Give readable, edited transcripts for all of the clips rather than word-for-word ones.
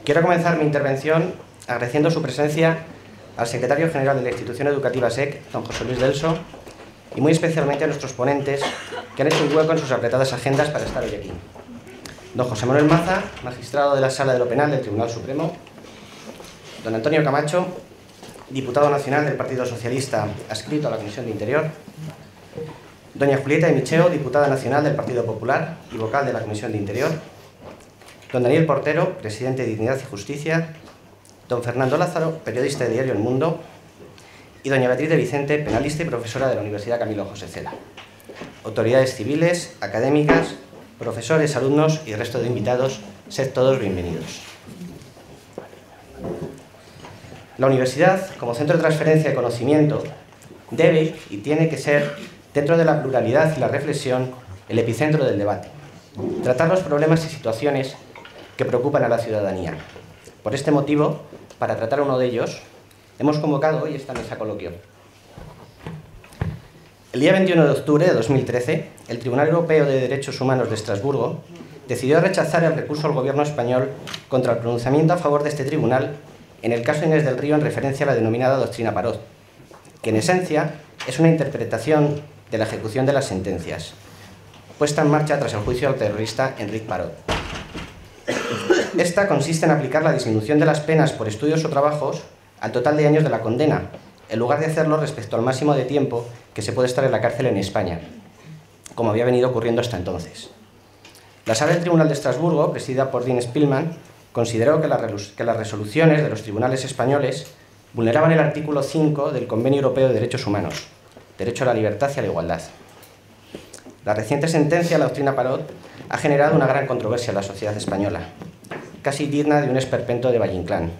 Quiero comenzar mi intervención agradeciendo su presencia al secretario general de la institución educativa SEC, don José Luis Delso, y muy especialmente a nuestros ponentes que han hecho un hueco en sus apretadas agendas para estar hoy aquí. Don José Manuel Maza, magistrado de la Sala de lo Penal del Tribunal Supremo, don Antonio Camacho, diputado nacional del Partido Socialista adscrito a la Comisión de Interior, doña Julieta de Micheo, diputada nacional del Partido Popular y vocal de la Comisión de Interior, don Daniel Portero, presidente de Dignidad y Justicia, don Fernando Lázaro, periodista de Diario El Mundo, y doña Beatriz de Vicente, penalista y profesora de la Universidad Camilo José Cela. Autoridades civiles, académicas, profesores, alumnos y el resto de invitados, sed todos bienvenidos. La universidad, como centro de transferencia de conocimiento, debe y tiene que ser, dentro de la pluralidad y la reflexión, el epicentro del debate. Tratar los problemas y situaciones que preocupan a la ciudadanía. Por este motivo, para tratar uno de ellos, hemos convocado hoy esta mesa coloquio. El día 21 de octubre de 2013, el Tribunal Europeo de Derechos Humanos de Estrasburgo decidió rechazar el recurso al gobierno español contra el pronunciamiento a favor de este tribunal en el caso Inés del Río en referencia a la denominada doctrina Parot, que en esencia es una interpretación de la ejecución de las sentencias, puesta en marcha tras el juicio al terrorista Enric Parot. Esta consiste en aplicar la disminución de las penas por estudios o trabajos al total de años de la condena, en lugar de hacerlo respecto al máximo de tiempo que se puede estar en la cárcel en España, como había venido ocurriendo hasta entonces. La Sala del Tribunal de Estrasburgo, presidida por Dean Spillman, consideró que las resoluciones de los tribunales españoles vulneraban el artículo 5 del Convenio Europeo de Derechos Humanos, derecho a la libertad y a la igualdad. La reciente sentencia, la doctrina Parot, ha generado una gran controversia en la sociedad española, casi digna de un esperpento de Valle Inclán.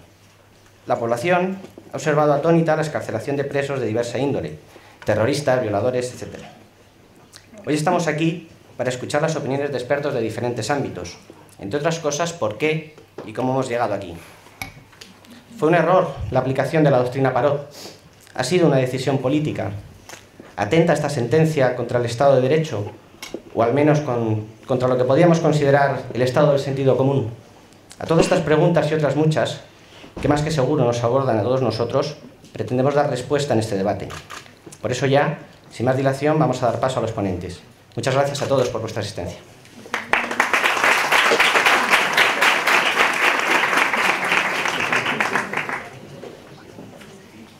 La población ha observado atónita la excarcelación de presos de diversa índole, terroristas, violadores, etc. Hoy estamos aquí para escuchar las opiniones de expertos de diferentes ámbitos, entre otras cosas, por qué y cómo hemos llegado aquí. ¿Fue un error la aplicación de la doctrina Parot? ¿Ha sido una decisión política? ¿Atenta esta sentencia contra el Estado de Derecho? O al menos contra lo que podríamos considerar el estado del sentido común. A todas estas preguntas y otras muchas, que más que seguro nos abordan a todos nosotros, pretendemos dar respuesta en este debate. Por eso ya, sin más dilación, vamos a dar paso a los ponentes. Muchas gracias a todos por vuestra asistencia.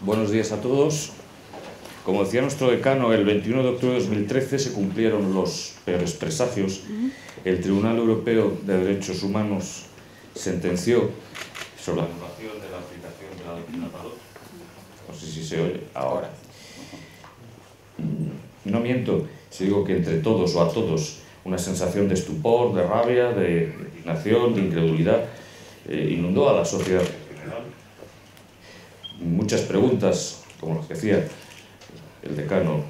Buenos días a todos. Como decía nuestro decano, el 21 de octubre de 2013 se cumplieron los peores presagios. El Tribunal Europeo de Derechos Humanos sentenció sobre la anulación de la aplicación de la doctrina Parot. No sé si se oye ahora. No miento si digo que entre todos o a todos una sensación de estupor, de rabia, de indignación, de incredulidad inundó a la sociedad en general. Muchas preguntas, como las que hacía el decano: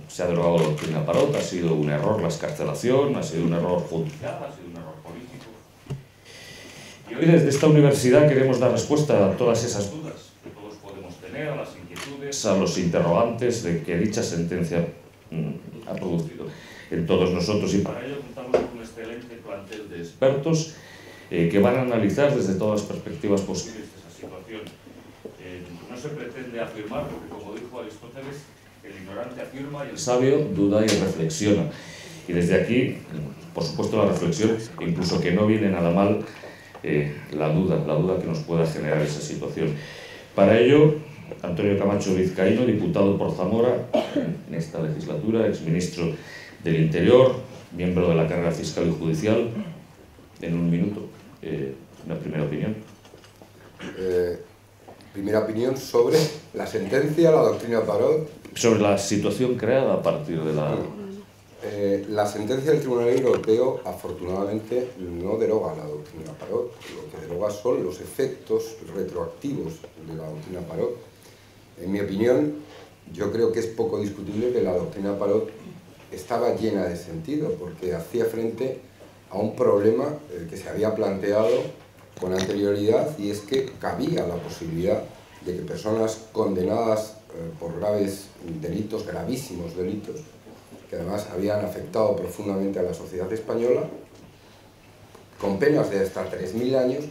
se ha derogado la doctrina Parot, ha sido un error la excarcelación, ha sido un error judicial, ha sido un error político. Y hoy desde esta universidad queremos dar respuesta a todas esas dudas que todos podemos tener, a las inquietudes, a los interrogantes de que dicha sentencia ha producido en todos nosotros. Y para ello contamos con un excelente plantel de expertos que van a analizar desde todas las perspectivas posibles esa situación. No se pretende afirmar, porque como dijo Aristóteles, el ignorante afirma y el sabio duda y reflexiona. Y desde aquí, por supuesto, la reflexión, incluso que no viene nada mal, la duda que nos pueda generar esa situación. Para ello, Antonio Camacho Vizcaíno, diputado por Zamora en esta legislatura, exministro del Interior, miembro de la carrera fiscal y judicial. En un minuto, una primera opinión. Primera opinión sobre la sentencia, la doctrina Parot. Sobre la situación creada a partir de la... La sentencia del Tribunal Europeo, afortunadamente, no deroga la doctrina Parot. Lo que deroga son los efectos retroactivos de la doctrina Parot. En mi opinión, yo creo que es poco discutible que la doctrina Parot estaba llena de sentido, porque hacía frente a un problema que se había planteado con anterioridad, y es que cabía la posibilidad de que personas condenadas por graves delitos, gravísimos delitos, que además habían afectado profundamente a la sociedad española, con penas de hasta 3.000 años,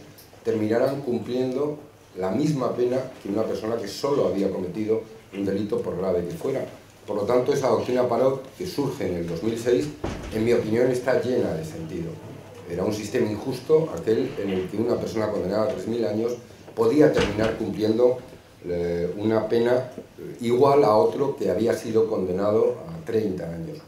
terminaran cumpliendo la misma pena que una persona que solo había cometido un delito por grave que fuera. Por lo tanto, esa doctrina Parot, que surge en el 2006, en mi opinión está llena de sentido. Era un sistema injusto aquel en el que una persona condenada a 3.000 años podía terminar cumpliendo una pena igual a otro que había sido condenado a 30 años.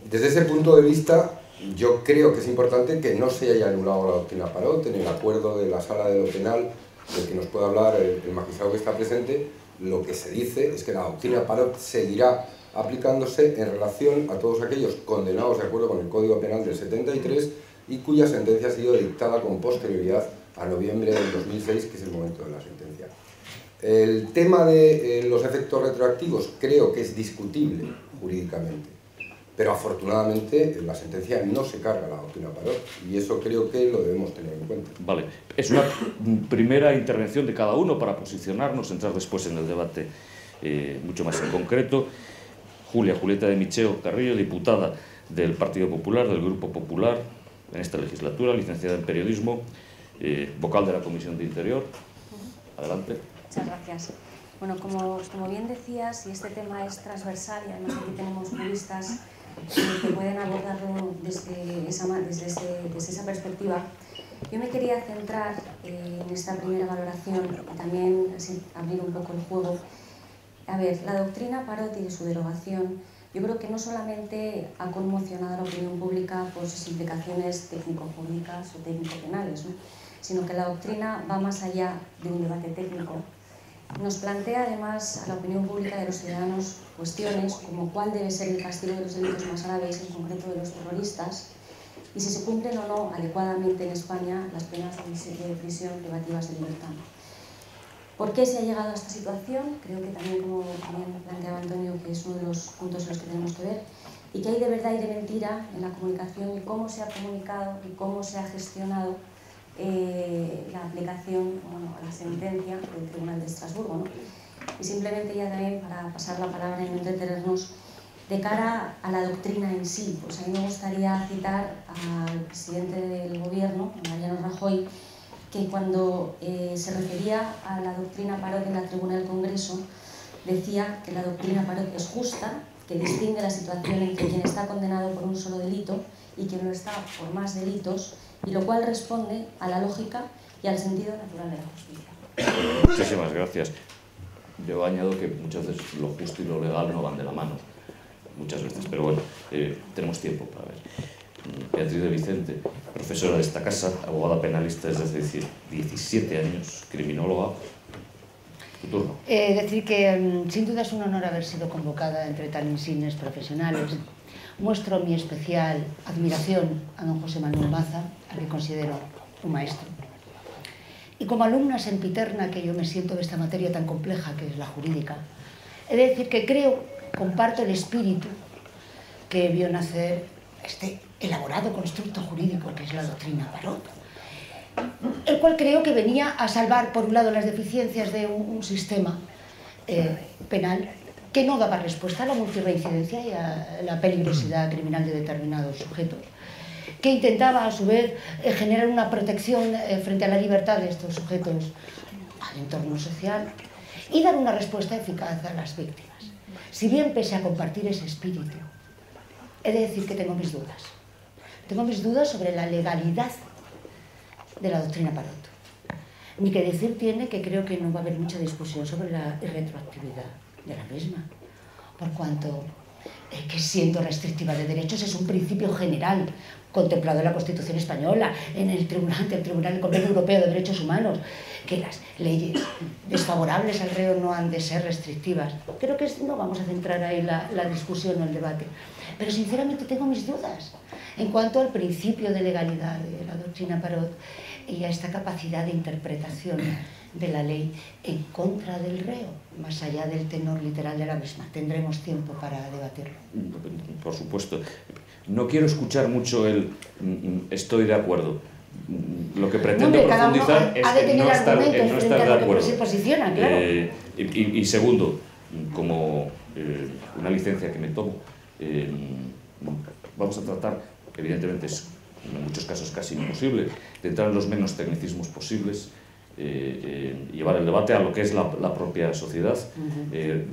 Desde ese punto de vista, yo creo que es importante que no se haya anulado la doctrina Parot. En el acuerdo de la Sala de lo Penal, del que nos puede hablar el magistrado que está presente, lo que se dice es que la doctrina Parot seguirá aplicándose en relación a todos aquellos condenados de acuerdo con el Código Penal del 73 y cuya sentencia ha sido dictada con posterioridad a noviembre del 2006, que es el momento de la sentencia. El tema de los efectos retroactivos creo que es discutible jurídicamente, pero afortunadamente la sentencia no se carga la doctrina Parot y eso creo que lo debemos tener en cuenta. Vale, es una primera intervención de cada uno para posicionarnos, entrar después en el debate mucho más en concreto. Julieta de Micheo Carrillo, diputada del Partido Popular, del Grupo Popular en esta legislatura, licenciada en Periodismo, vocal de la Comisión de Interior. Adelante. Muchas gracias. Bueno, como bien decías, y este tema es transversal y además aquí tenemos juristas que pueden abordarlo desde esa perspectiva, yo me quería centrar en esta primera valoración y también así, abrir un poco el juego. A ver, la doctrina Parot y su derogación, yo creo que no solamente ha conmocionado a la opinión pública por sus implicaciones técnico-jurídicas o técnico-penales, ¿no?, sino que la doctrina va más allá de un debate técnico. Nos plantea además a la opinión pública de los ciudadanos cuestiones como cuál debe ser el castigo de los delitos más graves, en concreto de los terroristas, y si se cumplen o no adecuadamente en España las penas de prisión privativas de libertad. ¿Por qué se ha llegado a esta situación? Creo que también, como también planteaba Antonio, que es uno de los puntos en los que tenemos que ver, y que hay de verdad y de mentira en la comunicación y cómo se ha comunicado y cómo se ha gestionado la aplicación, bueno, a la sentencia del Tribunal de Estrasburgo, ¿no? Y simplemente ya también para pasar la palabra y no entretenernos, de cara a la doctrina en sí, pues a mí me gustaría citar al presidente del Gobierno, Mariano Rajoy, que cuando se refería a la doctrina Parot en la tribuna del Congreso, decía que la doctrina Parot es justa, que distingue la situación entre quien está condenado por un solo delito y quien lo está por más delitos, y lo cual responde a la lógica y al sentido natural de la justicia. Muchísimas gracias. Yo añado que muchas veces lo justo y lo legal no van de la mano, muchas veces, pero bueno, tenemos tiempo para ver. Beatriz de Vicente, profesora de esta casa, abogada penalista desde 17 años, criminóloga. Tu turno. Decir que sin duda es un honor haber sido convocada entre tan insignes profesionales. Muestro mi especial admiración a don José Manuel Maza, al que considero un maestro. Y como alumna sempiterna que yo me siento de esta materia tan compleja que es la jurídica, he de decir que comparto el espíritu que vio nacer este elaborado constructo jurídico que es la doctrina Parot, el cual creo que venía a salvar, por un lado, las deficiencias de un sistema penal que no daba respuesta a la multirreincidencia y a la peligrosidad criminal de determinados sujetos, que intentaba, a su vez, generar una protección frente a la libertad de estos sujetos al entorno social y dar una respuesta eficaz a las víctimas. Si bien, pese a compartir ese espíritu, he de decir que tengo mis dudas. Tengo mis dudas sobre la legalidad de la doctrina Parot. Ni que decir tiene que creo que no va a haber mucha discusión sobre la retroactividad de la misma, por cuanto que siendo restrictiva de derechos es un principio general contemplado en la Constitución española, en el Tribunal del Convenio Europeo de Derechos Humanos, que las leyes desfavorables al reo no han de ser restrictivas. Creo que no vamos a centrar ahí la discusión o el debate, pero sinceramente tengo mis dudas en cuanto al principio de legalidad de la doctrina Parot y a esta capacidad de interpretación de la ley en contra del reo, más allá del tenor literal de la misma. Tendremos tiempo para debatirlo. Por supuesto. No quiero escuchar mucho el estoy de acuerdo. Lo que pretendo profundizar es en no estar de acuerdo. Se posiciona, claro. Y segundo, como una licencia que me tomo, vamos a tratar, evidentemente es en muchos casos casi imposible, de entrar en los menos tecnicismos posibles, llevar el debate a lo que es la propia sociedad.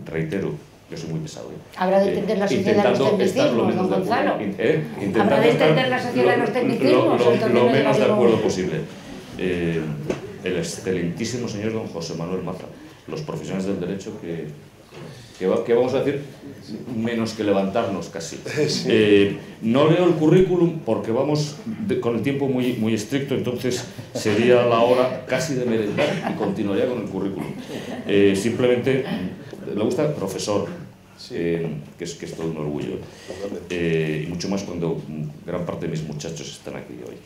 Reitero, yo soy muy pesado. Habrá de entender la sociedad los tecnicismos, don Gonzalo. Habrá de entender la sociedad los tecnicismos. Lo menos de acuerdo posible. El excelentísimo señor don José Manuel Maza, los profesionales del derecho que vamos a decir, menos que levantarnos casi. Sí. No leo el currículum porque vamos con el tiempo muy estricto, entonces sería la hora casi de merendar y continuaría con el currículum. Simplemente, le gusta profesor, que es todo un orgullo. Y mucho más cuando gran parte de mis muchachos están aquí hoy.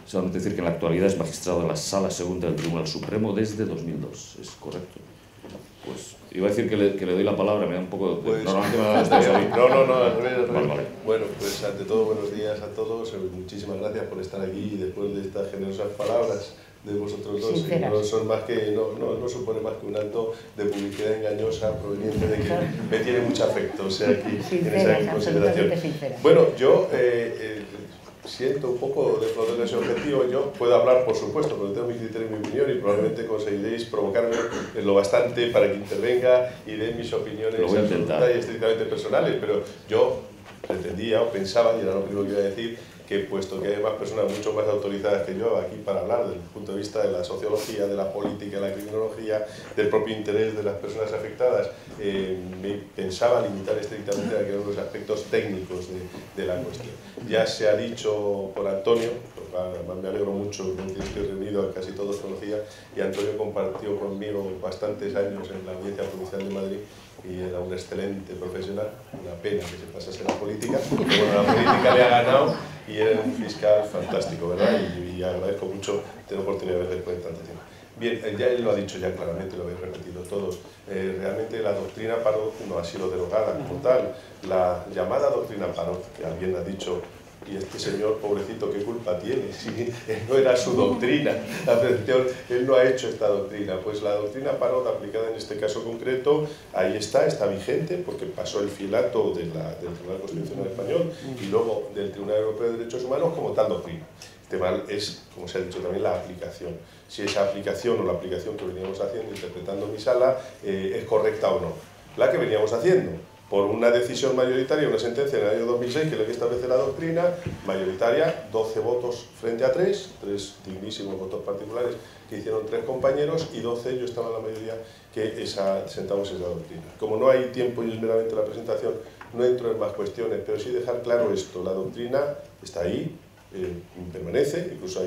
Solamente decir que en la actualidad es magistrado de la Sala Segunda del Tribunal Supremo desde 2002, ¿es correcto? Pues iba a decir que le doy la palabra, me da un poco de... Pues, normalmente me da de No, al revés. Vale. Bueno, pues ante todo, buenos días a todos, muchísimas gracias por estar aquí después de estas generosas palabras de vosotros dos. No son más que, no supone más que un acto de publicidad engañosa proveniente de que me tiene mucho afecto, o sea, aquí Sinceras, en esa consideración. Bueno, yo siento un poco de poder ese objetivo. Yo puedo hablar, por supuesto, porque tengo mi criterio y mi opinión, y probablemente conseguiréis provocarme lo bastante para que intervenga y dé mis opiniones absolutas y estrictamente personales, pero yo pretendía o pensaba, y era lo primero que iba a decir, que puesto que hay más personas mucho más autorizadas que yo aquí para hablar desde el punto de vista de la sociología, de la política, de la criminología, del propio interés de las personas afectadas, me pensaba limitar estrictamente a aquellos aspectos técnicos de la cuestión. Ya se ha dicho por Antonio, me alegro mucho porque estoy reunido, casi todos conocía, y Antonio compartió conmigo bastantes años en la Audiencia Provincial de Madrid, y era un excelente profesional, una pena que se pasase a la política, pero bueno, la política le ha ganado y era un fiscal fantástico, ¿verdad? Y agradezco mucho tener oportunidad de ver después de tanto tiempo. Bien, ya él lo ha dicho ya claramente, lo habéis repetido todos, realmente la doctrina Parot no ha sido derogada como tal. La llamada doctrina Parot, que alguien ha dicho, y este señor, pobrecito, ¿qué culpa tiene? Si no era su doctrina, atención, él no ha hecho esta doctrina. Pues la doctrina Parot, aplicada en este caso concreto, ahí está vigente, porque pasó el filato del Tribunal Constitucional Español y luego del Tribunal Europeo de Derechos Humanos como tal doctrina. El tema es, como se ha dicho también, la aplicación. Si esa aplicación o la aplicación que veníamos haciendo, interpretando mi sala, es correcta o no. La que veníamos haciendo, por una decisión mayoritaria, una sentencia en el año 2006, que es la que establece la doctrina, mayoritaria, 12 votos frente a 3 dignísimos votos particulares que hicieron 3 compañeros, y 12 yo estaba en la mayoría que sentamos esa doctrina. Como no hay tiempo y es meramente la presentación, no entro en más cuestiones, pero sí dejar claro esto: la doctrina está ahí, permanece, incluso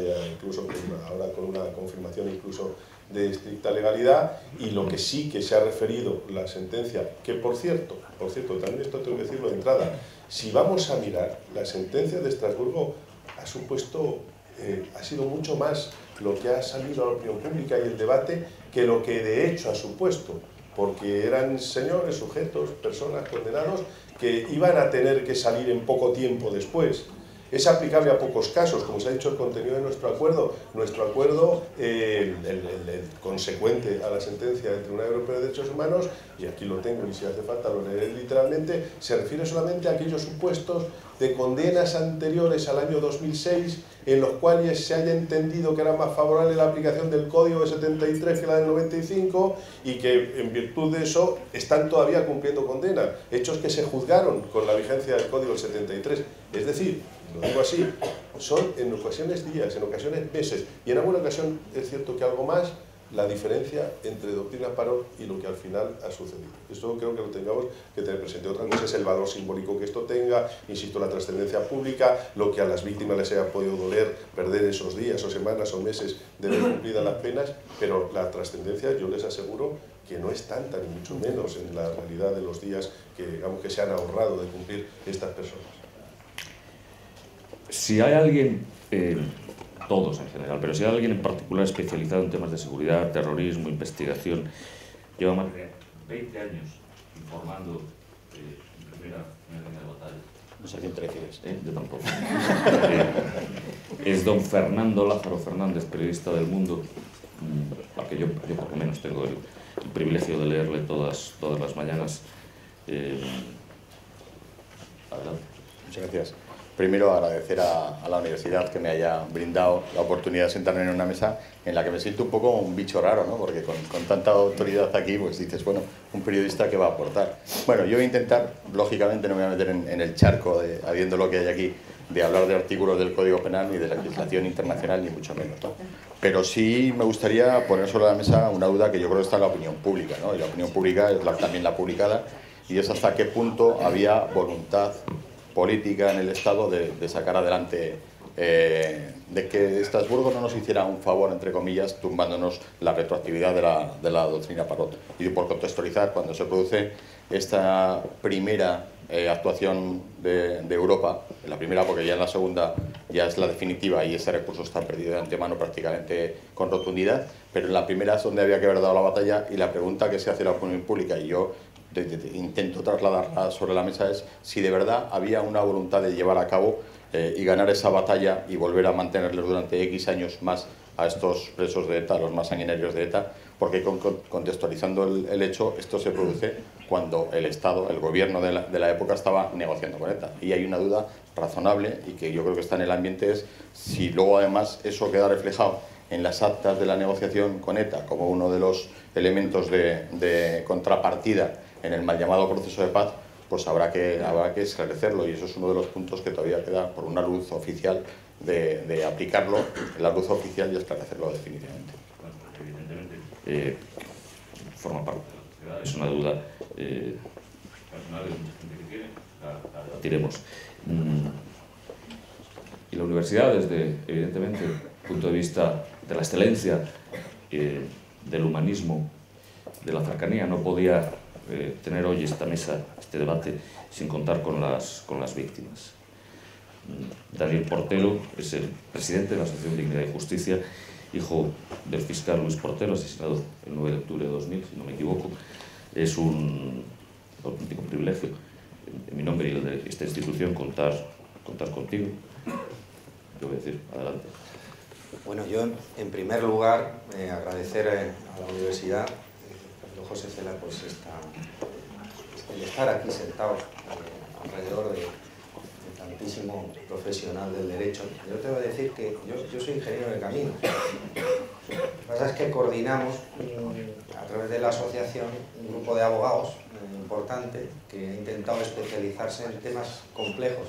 ahora con una confirmación incluso de estricta legalidad, y lo que sí que se ha referido la sentencia, que por cierto, también esto tengo que decirlo de entrada, si vamos a mirar, la sentencia de Estrasburgo ha supuesto, ha sido mucho más lo que ha salido a la opinión pública y el debate que lo que de hecho ha supuesto, porque eran señores, sujetos, personas condenados que iban a tener que salir en poco tiempo después. Es aplicable a pocos casos, como se ha dicho el contenido de nuestro acuerdo. Nuestro acuerdo, el consecuente a la sentencia del Tribunal Europeo de Derechos Humanos, y aquí lo tengo y si hace falta lo leeré literalmente, se refiere solamente a aquellos supuestos de condenas anteriores al año 2006 en los cuales se haya entendido que era más favorable la aplicación del Código de 73 que la del 95, y que en virtud de eso están todavía cumpliendo condena. Hechos que se juzgaron con la vigencia del Código del 73. Es decir, lo digo así, son en ocasiones días, en ocasiones meses, y en alguna ocasión es cierto que algo más, la diferencia entre doctrina Parot y lo que al final ha sucedido. Esto creo que lo tengamos que tener presente. Otra cosa es el valor simbólico que esto tenga, insisto, la trascendencia pública, lo que a las víctimas les haya podido doler, perder esos días o semanas o meses de ver cumplidas las penas, pero la trascendencia, yo les aseguro que no es tanta, ni mucho menos en la realidad de los días que, digamos, que se han ahorrado de cumplir estas personas. Si hay alguien, todos en general, pero si hay alguien en particular especializado en temas de seguridad, terrorismo, investigación, lleva más de 20 años informando en primera línea de batalla. No sé a quién te refieres. Yo tampoco. Es don Fernando Lázaro Fernández, periodista del Mundo, al que yo por lo menos tengo el privilegio de leerle todas las mañanas. Adelante. Muchas gracias. primero agradecer a la universidad que me haya brindado la oportunidad de sentarme en una mesa en la que me siento un poco un bicho raro, ¿no? Porque con tanta autoridad aquí, pues dices, bueno, un periodista que va a aportar. Bueno, yo voy a intentar, lógicamente no me voy a meter en el charco, habiendo lo que hay aquí, de hablar de artículos del Código Penal ni de la legislación internacional, ni mucho menos, ¿no? Pero sí me gustaría poner sobre la mesa una duda que yo creo que está en la opinión pública, ¿no? Y la opinión pública es también la publicada, y es hasta qué punto había voluntad política en el Estado de sacar adelante, de que Estrasburgo no nos hiciera un favor, entre comillas, tumbándonos la retroactividad de la doctrina Parot. Y por contextualizar, cuando se produce esta primera actuación de Europa, la primera porque ya en la segunda ya es la definitiva y ese recurso está perdido de antemano prácticamente con rotundidad, pero en la primera es donde había que haber dado la batalla, y la pregunta que se hace a la opinión pública, y yo intento trasladarla sobre la mesa, es si de verdad había una voluntad de llevar a cabo y ganar esa batalla y volver a mantenerlos durante X años más a estos presos de ETA, los más sanguinarios de ETA, porque contextualizando el hecho, esto se produce cuando el Estado, el gobierno de la época estaba negociando con ETA. Y hay una duda razonable, y que yo creo que está en el ambiente, es si luego además eso queda reflejado en las actas de la negociación con ETA como uno de los elementos de contrapartida en el mal llamado proceso de paz, pues habrá que esclarecerlo, y eso es uno de los puntos que todavía queda por una luz oficial de aplicarlo en la luz oficial y esclarecerlo definitivamente. Evidentemente, forma parte de la sociedad, es una duda personal de mucha gente que tiene, la debatiremos. Y la universidad, desde, evidentemente, el punto de vista de la excelencia, del humanismo, de la cercanía, no podía tener hoy esta mesa, este debate, sin contar con las víctimas. Daniel Portelo es el presidente de la Asociación Dignidad y Justicia, hijo del fiscal Luis Portelo, asesinado el 9 de octubre de 2000, si no me equivoco. Es un auténtico privilegio, en mi nombre y el de esta institución, contar contigo. Te voy a decir, adelante. Bueno, yo en primer lugar agradecer a la universidad, José Cela, pues el estar aquí sentados alrededor de tantísimo profesional del derecho. Yo tengo que decir que yo soy ingeniero de caminos. Lo que pasa es que coordinamos a través de la asociación un grupo de abogados importante que ha intentado especializarse en temas complejos.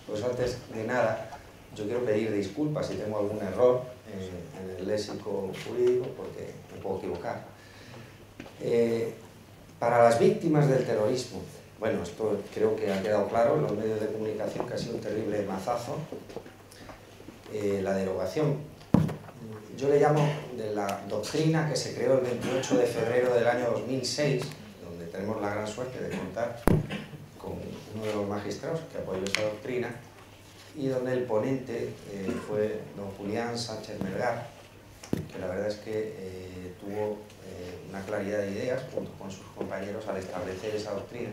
Pues antes de nada, yo quiero pedir disculpas si tengo algún error en el léxico jurídico, porque me puedo equivocar. Para las víctimas del terrorismo, bueno, esto creo que ha quedado claro en los medios de comunicación, que ha sido un terrible mazazo, la derogación. Yo le llamo de la doctrina que se creó el 28 de febrero del año 2006, donde tenemos la gran suerte de contar con uno de los magistrados que apoyó esa doctrina, y donde el ponente fue don Julián Sánchez Melgar, que la verdad es que tuvo una claridad de ideas junto con sus compañeros al establecer esa doctrina.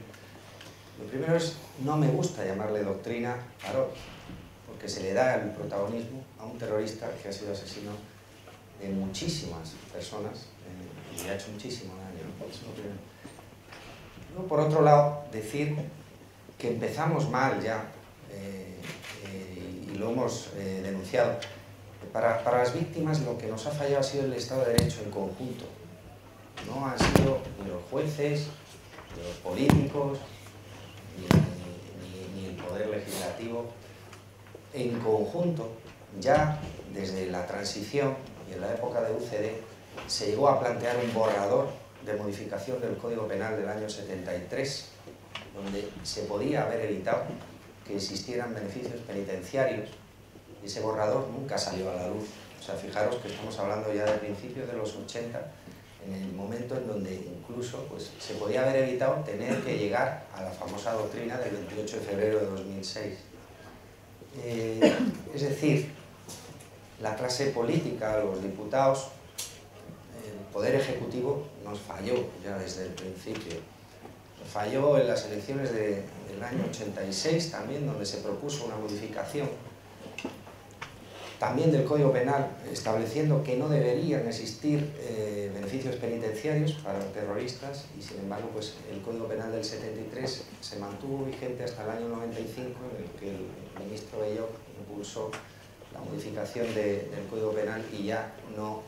Lo primero es, no me gusta llamarle doctrina Parot, porque se le da el protagonismo a un terrorista que ha sido asesino de muchísimas personas y ha hecho muchísimo daño, ¿no? Eso es lo primero. Luego, por otro lado, decir que empezamos mal ya, y lo hemos denunciado. Para las víctimas lo que nos ha fallado ha sido el Estado de Derecho en conjunto. No han sido ni los jueces, ni los políticos, ni el Poder Legislativo. En conjunto, ya desde la transición y en la época de UCD, se llegó a plantear un borrador de modificación del Código Penal del año 73, donde se podía haber evitado que existieran beneficios penitenciarios, y ese borrador nunca salió a la luz. O sea, fijaros que estamos hablando ya de principios de los 80, en el momento en donde incluso pues, se podía haber evitado tener que llegar a la famosa doctrina del 28 de febrero de 2006. Es decir, la clase política, los diputados, el Poder Ejecutivo nos falló ya desde el principio. Falló en las elecciones del año 86 también, donde se propuso una modificación también del Código Penal, estableciendo que no deberían existir beneficios penitenciarios para terroristas, y sin embargo pues el Código Penal del 73 se mantuvo vigente hasta el año 95, en el que el ministro Belloc impulsó la modificación del Código Penal y ya no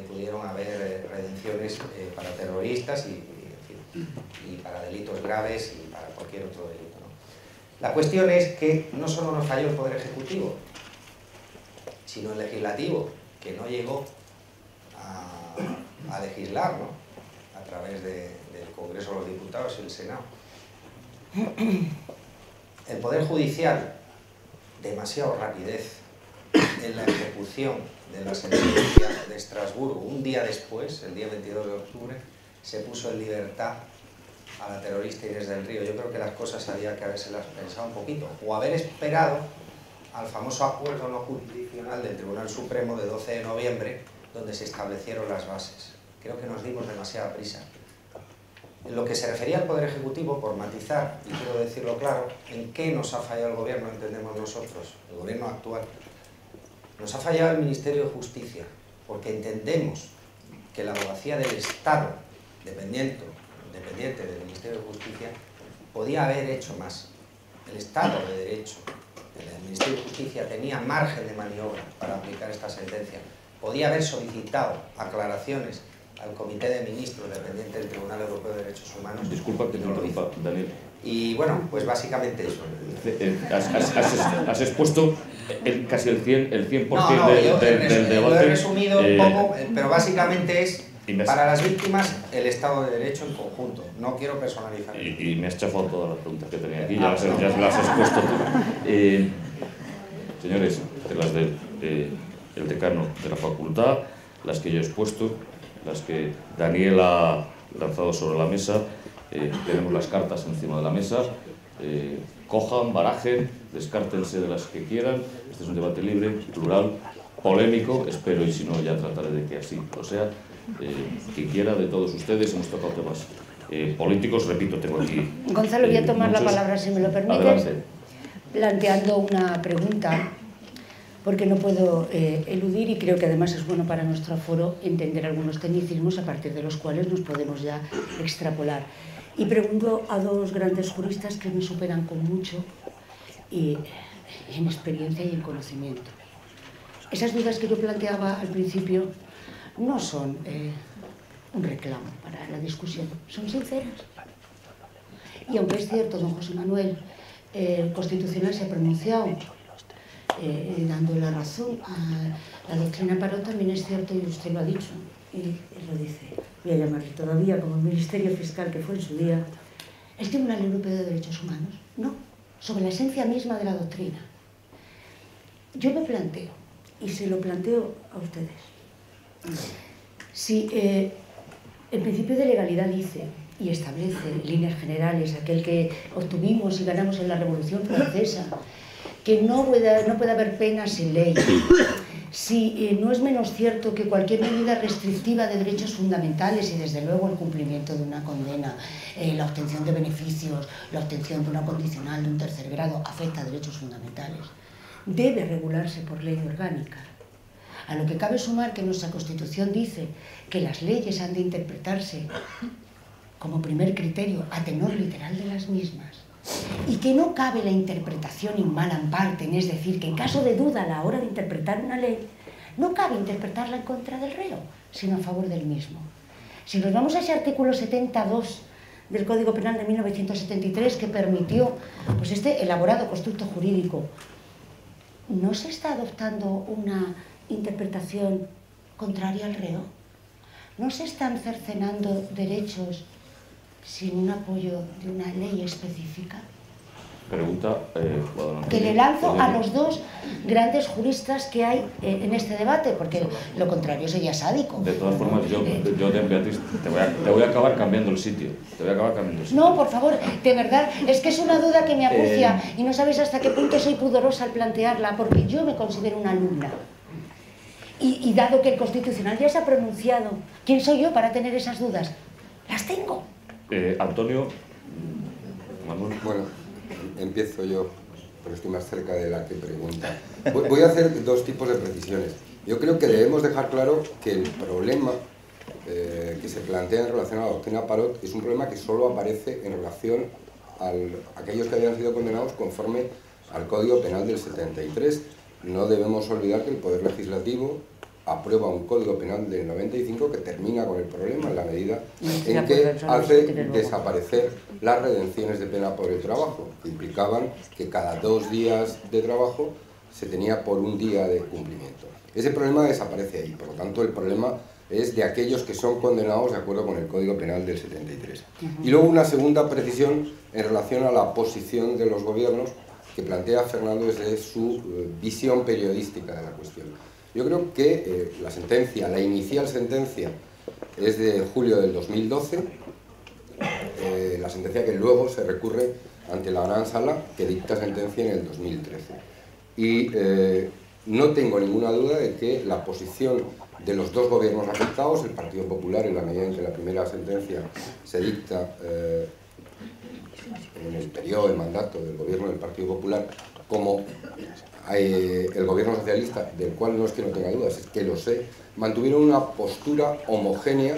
pudieron haber redenciones para terroristas y para delitos graves y para cualquier otro delito, ¿no? La cuestión es que no solo nos falló el Poder Ejecutivo, sino el Legislativo, que no llegó a legislar, ¿no?, a través del Congreso de los Diputados y el Senado. El Poder Judicial, demasiado rapidez en la ejecución de la sentencia de Estrasburgo. Un día después, el día 22 de octubre, se puso en libertad a la terrorista Inés del Río. Yo creo que las cosas había que habérselas pensado un poquito, o haber esperado al famoso acuerdo no jurisdiccional del Tribunal Supremo de 12 de noviembre, donde se establecieron las bases. Creo que nos dimos demasiada prisa. En lo que se refería al Poder Ejecutivo, por matizar, y quiero decirlo claro, ¿en qué nos ha fallado el Gobierno, entendemos nosotros, el Gobierno actual? Nos ha fallado el Ministerio de Justicia, porque entendemos que la abogacía del Estado, dependiente del Ministerio de Justicia, podía haber hecho más. El Estado de Derecho, el Ministerio de Justicia tenía margen de maniobra para aplicar esta sentencia. Podía haber solicitado aclaraciones al Comité de Ministros dependiente del Tribunal Europeo de Derechos Humanos. Disculpa que te interrumpa, Daniel. Y bueno, pues básicamente eso. Has expuesto casi el 100% del debate. Lo he resumido un poco, pero básicamente es para las víctimas el Estado de Derecho en conjunto. No quiero personalizar. Y me has chafado todas las preguntas que tenía aquí, ya las has expuesto tú. Señores, las del decano de la facultad, las que yo he expuesto, las que Daniel ha lanzado sobre la mesa, tenemos las cartas encima de la mesa, cojan, barajen, descártense de las que quieran. Este es un debate libre, plural, polémico, espero, y si no ya trataré de que así lo sea. Quien quiera de todos ustedes, hemos tocado temas políticos, repito, tengo aquí Gonzalo, voy a tomar la palabra, si me lo permites. Adelante. Planteando una pregunta, porque no puedo eludir, y creo que además es bueno para nuestro foro entender algunos tecnicismos a partir de los cuales nos podemos ya extrapolar. Y pregunto a dos grandes juristas que me superan con mucho en experiencia y en conocimiento. Esas dudas que yo planteaba al principio no son un reclamo para la discusión, son sinceras. Y aunque es cierto, don José Manuel, el Constitucional se ha pronunciado dando la razón a la doctrina Parot, también es cierto, y usted lo ha dicho, y lo dice, voy a llamarle todavía como el Ministerio Fiscal que fue en su día, el Tribunal Europeo de Derechos Humanos, no, sobre la esencia misma de la doctrina. Yo me planteo, y se lo planteo a ustedes, si el principio de legalidad dice y establece en líneas generales aquel que obtuvimos y ganamos en la Revolución Francesa, que no puede haber pena sin ley, si no es menos cierto que cualquier medida restrictiva de derechos fundamentales y desde luego el cumplimiento de una condena, la obtención de beneficios, la obtención de una condicional de un tercer grado afecta a derechos fundamentales, debe regularse por ley orgánica. A lo que cabe sumar que nuestra Constitución dice que las leyes han de interpretarse como primer criterio a tenor literal de las mismas y que no cabe la interpretación in malam partem, es decir, que en caso de duda a la hora de interpretar una ley, no cabe interpretarla en contra del reo, sino a favor del mismo. Si nos vamos a ese artículo 72 del Código Penal de 1973 que permitió pues, este elaborado constructo jurídico, ¿no se está adoptando una interpretación contraria al reo? ¿No se están cercenando derechos sin un apoyo de una ley específica? Pregunta, que le lanzo a los dos grandes juristas que hay en este debate, porque lo contrario sería sádico. De todas formas, yo Beatriz, te voy a acabar cambiando el sitio. No, por favor, de verdad, es que es una duda que me acucia y no sabéis hasta qué punto soy pudorosa al plantearla, porque yo me considero una alumna. Y dado que el Constitucional ya se ha pronunciado, ¿quién soy yo para tener esas dudas? Las tengo. Antonio, Manuel. Bueno, empiezo yo. pero estoy más cerca de la que pregunta. Voy a hacer dos tipos de precisiones. Yo creo que debemos dejar claro que el problema que se plantea en relación a la doctrina Parot es un problema que solo aparece en relación a aquellos que habían sido condenados conforme al Código Penal del 73. No debemos olvidar que el Poder Legislativo aprueba un Código Penal del 95 que termina con el problema en la medida en que hace desaparecer las redenciones de pena por el trabajo, que implicaban que cada 2 días de trabajo se tenía por un día de cumplimiento. Ese problema desaparece ahí, por lo tanto el problema es de aquellos que son condenados de acuerdo con el Código Penal del 73. Y luego una segunda precisión en relación a la posición de los gobiernos que plantea Fernando desde su visión periodística de la cuestión. Yo creo que la sentencia, la inicial sentencia, es de julio del 2012, la sentencia que luego se recurre ante la Gran Sala, que dicta sentencia en el 2013. Y no tengo ninguna duda de que la posición de los dos gobiernos afectados, el Partido Popular, en la medida en que la primera sentencia se dicta en el periodo de mandato del gobierno del Partido Popular, como el gobierno socialista, del cual no es que no tenga dudas, es que lo sé, mantuvieron una postura homogénea